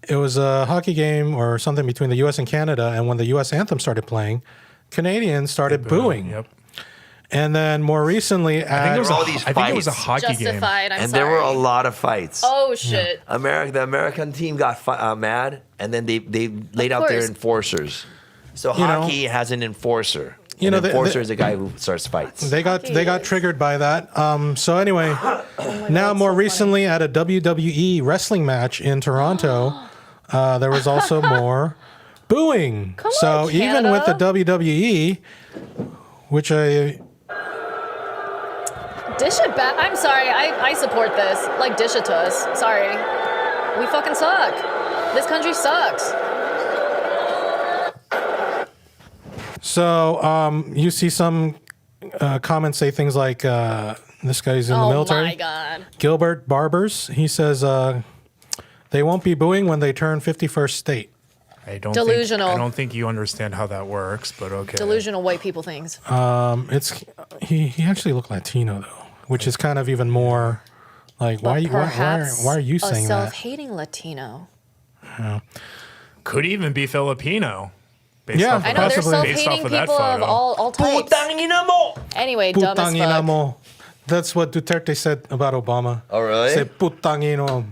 it was a hockey game or something between the U.S. and Canada. And when the U.S. anthem started playing, Canadians started booing. Yep. And then more recently, I think it was, all a, these I think it was a fights. hockey game. Justified. I'm And sorry. there were a lot of fights. Oh shit. The American team got mad, and then they laid out their course. enforcers. So You know- hockey has an enforcer. You know, An enforcer is a guy who starts fights. they got triggered by that. So anyway, now more recently at a WWE wrestling match in Toronto, there was also more booing. Come so on, even with the Canada. WWE, which I Dish it back. I'm sorry. I support this. Like dish it to us. Sorry. We fucking suck. This country sucks. so you see some comments say things like this guy's in the Oh military. my god. Gilbert Barbers. He says they won't be booing when they turn 51st state. I don't Delusional. Think, I don't think you understand how that works, but okay. Delusional white people things. It's he actually looked Latino though, which is kind of even more like why Perhaps are you a saying that? self-hating Latino. Could even be Filipino. Based Yeah, off I of know that- there's Possibly. based self-hating off of that people of photo. all types. Putang ina mo! Anyway, dumb as Putang ina fuck. mo. That's what Duterte said about Obama. Oh, really? Say putang ino.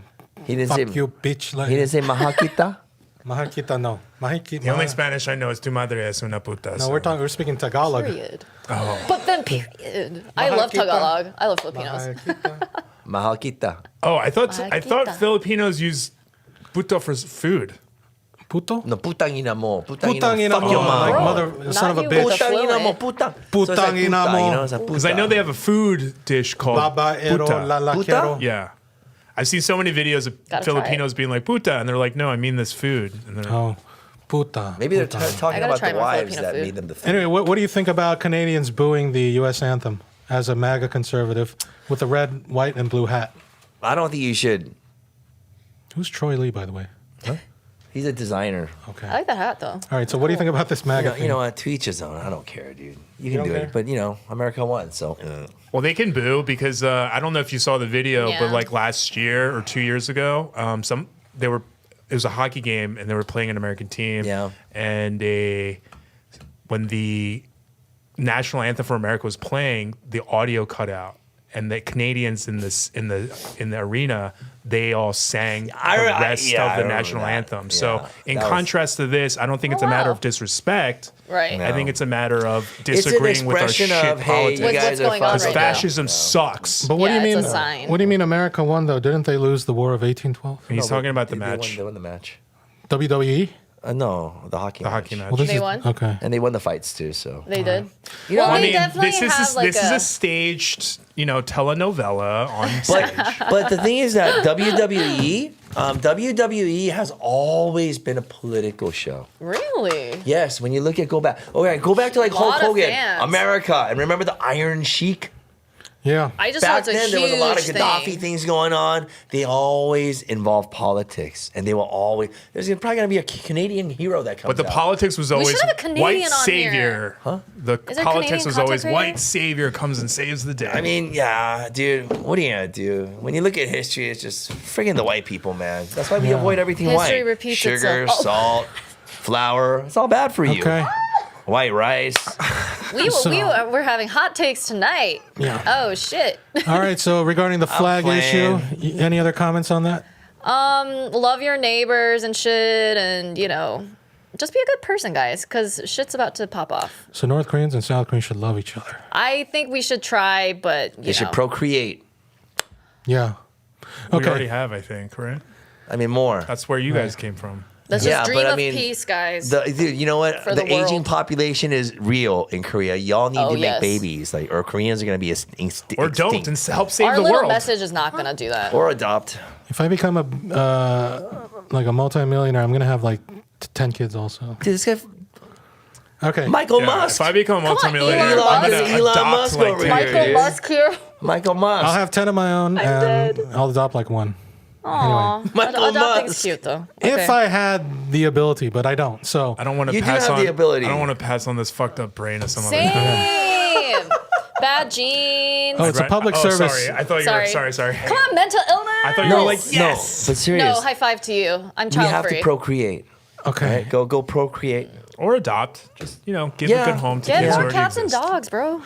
He didn't Fuck say. you, bitch. Like, He didn't say mahakita. Mahal kita, no. Mahal kita. The only Spanish I know is tu madre es una puta. No, so- we're speaking Tagalog. Period. Oh. But then period. I Mahal love kita. Tagalog. I love Filipinos. Mahal kita. Mahakita. Oh, I thought Makita. Filipinos use puto for food. Puto? No, putangina mo. Putangina fuck mo. your mom. Like Bro, mother, son of a not bitch. you. Putangina mo, puta. So it's like Putangina puta, mo. you know, it's like Because I know they have a food dish called Babaero puta. la Puta? quiero. Yeah. I've seen so many videos of Gotta try Filipinos being like puta, and they're like, no, I mean this food. And they're Oh, puta. Maybe they're puta. talking I gotta about try the more wives Filipino that food. made them the food. Anyway, what do you think about Canadians booing the U.S. anthem as a MAGA conservative with a red, white, and blue hat? I don't think you should. Who's Troy Lee, by the way? He's a designer. Okay. I like that hat though. All right. So what do you think about this MAGA thing? You know what? To each his own. I don't care, dude. You can don't do care? it. But, America won, so. Well, they can boo because I don't know if you saw the video, Yeah. but like last year or 2 years ago, it was a hockey game and they were playing an American team. Yeah. And when the national anthem for America was playing, the audio cut out, and the Canadians in the arena, they all sang the rest I of the remember national that. anthem. Yeah. So in That was- contrast to this, I don't think it's a matter wow. of disrespect. Right. I think it's a matter of It's an disagreeing with our expression shit of, hey, politics. you What's guys are going on fucking. right now? Fascism sucks. But what Yeah, do you mean? it's a sign. What do you mean America won though? Didn't they lose the War of 1812? He's talking about the They match. won the match. WWE. No, the hockey The match. hockey match. Well, this They is, won? Okay. And they won the fights, too, so. They did. You know, Well, I they mean, definitely this is have this is a staged, telenovela on But the thing is that WWE has always been a political show. Really? Yes, when you look at go back to like Hulk Lot of Hogan, fans. America, and remember the Iron Sheik? Yeah. I just Back thought it's a then, there was a lot of huge Gaddafi thing. things going on. They always involve politics, and they will always. There's probably going to be a Canadian hero that comes But the out. politics was always should have a Canadian white on savior. here. Huh? The Is there politics Canadian was always content white creator? savior comes and saves the day. I mean, yeah, dude. What are you gonna do? When you look at history, it's just friggin' the white people, man. That's why we avoid everything History white. repeats Sugar, itself. Oh. salt, flour. It's all bad for you. Okay. White rice. We're having hot takes tonight. Yeah. Oh shit. All right. So regarding the flag issue, playing. any other comments on that? Love your neighbors and shit, and just be a good person, guys, because shit's about to pop off. So North Koreans and South Koreans should love each other. I think we should try, but They should procreate. Yeah. we Okay. already have, I think, right? I mean, more. That's where you guys came from. Let's Yeah, just but dream I of mean, peace, guys. Dude, you know what? For The the world. aging population is real in Korea. Y'all need Oh, to make yes. babies, or Koreans are gonna be Or don't extinct. and help save Our the little world. message is not gonna do that. Or adopt. If I become a multimillionaire, I'm gonna have like 10 kids also. Dude, this guy, Okay. Michael Yeah, Musk. if I become a multimillionaire, Elon I'm Musk. gonna Elon adopt Musk like over 10 here, Michael dude. Musk here. Michael Musk. I'll have 10 of my own, and dead. I'll adopt like one. Aw, Michael adopting's Musk. cute though. If Okay. I had the ability, but I don't. So I don't want to You do pass have on the ability. I don't want to pass on this fucked up brain of some other guy. Same. Bad genes. Oh, it's a public Oh, service. sorry. I thought you were sorry. Come on, mental illness. I thought you were like, No, yes. but serious. No, high five to you. I'm we child have free. to procreate. Okay. Right? Go procreate. Or adopt. Just, give Yeah. a good home to Get kids who more already cats and exist. dogs, bro.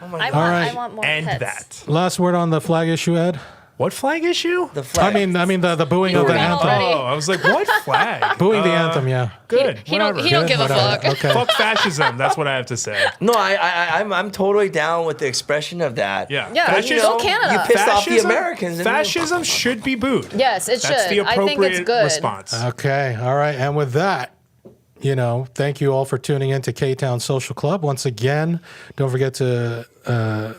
I want right. more And pets. that. Last word on the flag issue, Ed. What flag issue? The flag. I mean the booing of the Booing anthem. already. Oh, I was like, what flag? Booing the anthem, yeah. Good. He don't whatever. give a Whatever. fuck. Okay. Fuck fascism. That's what I have to say. No, I'm totally down with the expression of that. Yeah. Yeah, Fascism, go Canada. You pissed off the fascism- Americans. and- Fascism should be booed. Yes, it That's should. the I think it's appropriate good. response. Okay. All right. And with that, thank you all for tuning in to Ktown Social Club. Once again, don't forget to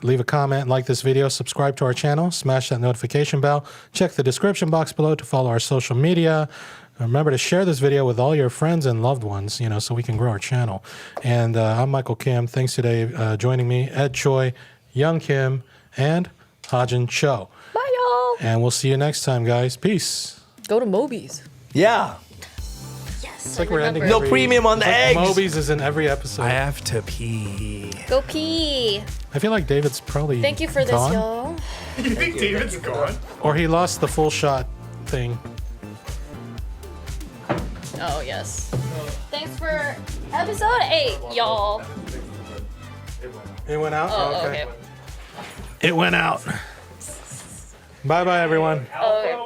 leave a comment, like this video, subscribe to our channel, smash that notification bell, check the description box below to follow our social media. Remember to share this video with all your friends and loved ones, so we can grow our channel. And I'm Michael Kim. Thanks today joining me, Ed Choi, Young Kim, and Hajin Cho. Bye, y'all. And we'll see you next time, guys. Peace. Go to Moby's. Yeah. It's like we're ending No every- premium on the eggs. Moby's is in every episode. I have to pee. Go pee. I feel like David's probably Thank you for this, gone. y'all. You think David's gone? Or he lost the full shot thing. Oh, yes. Thanks for episode 8, y'all. It went out? Oh, okay. It went out. Bye-bye, everyone. Okay.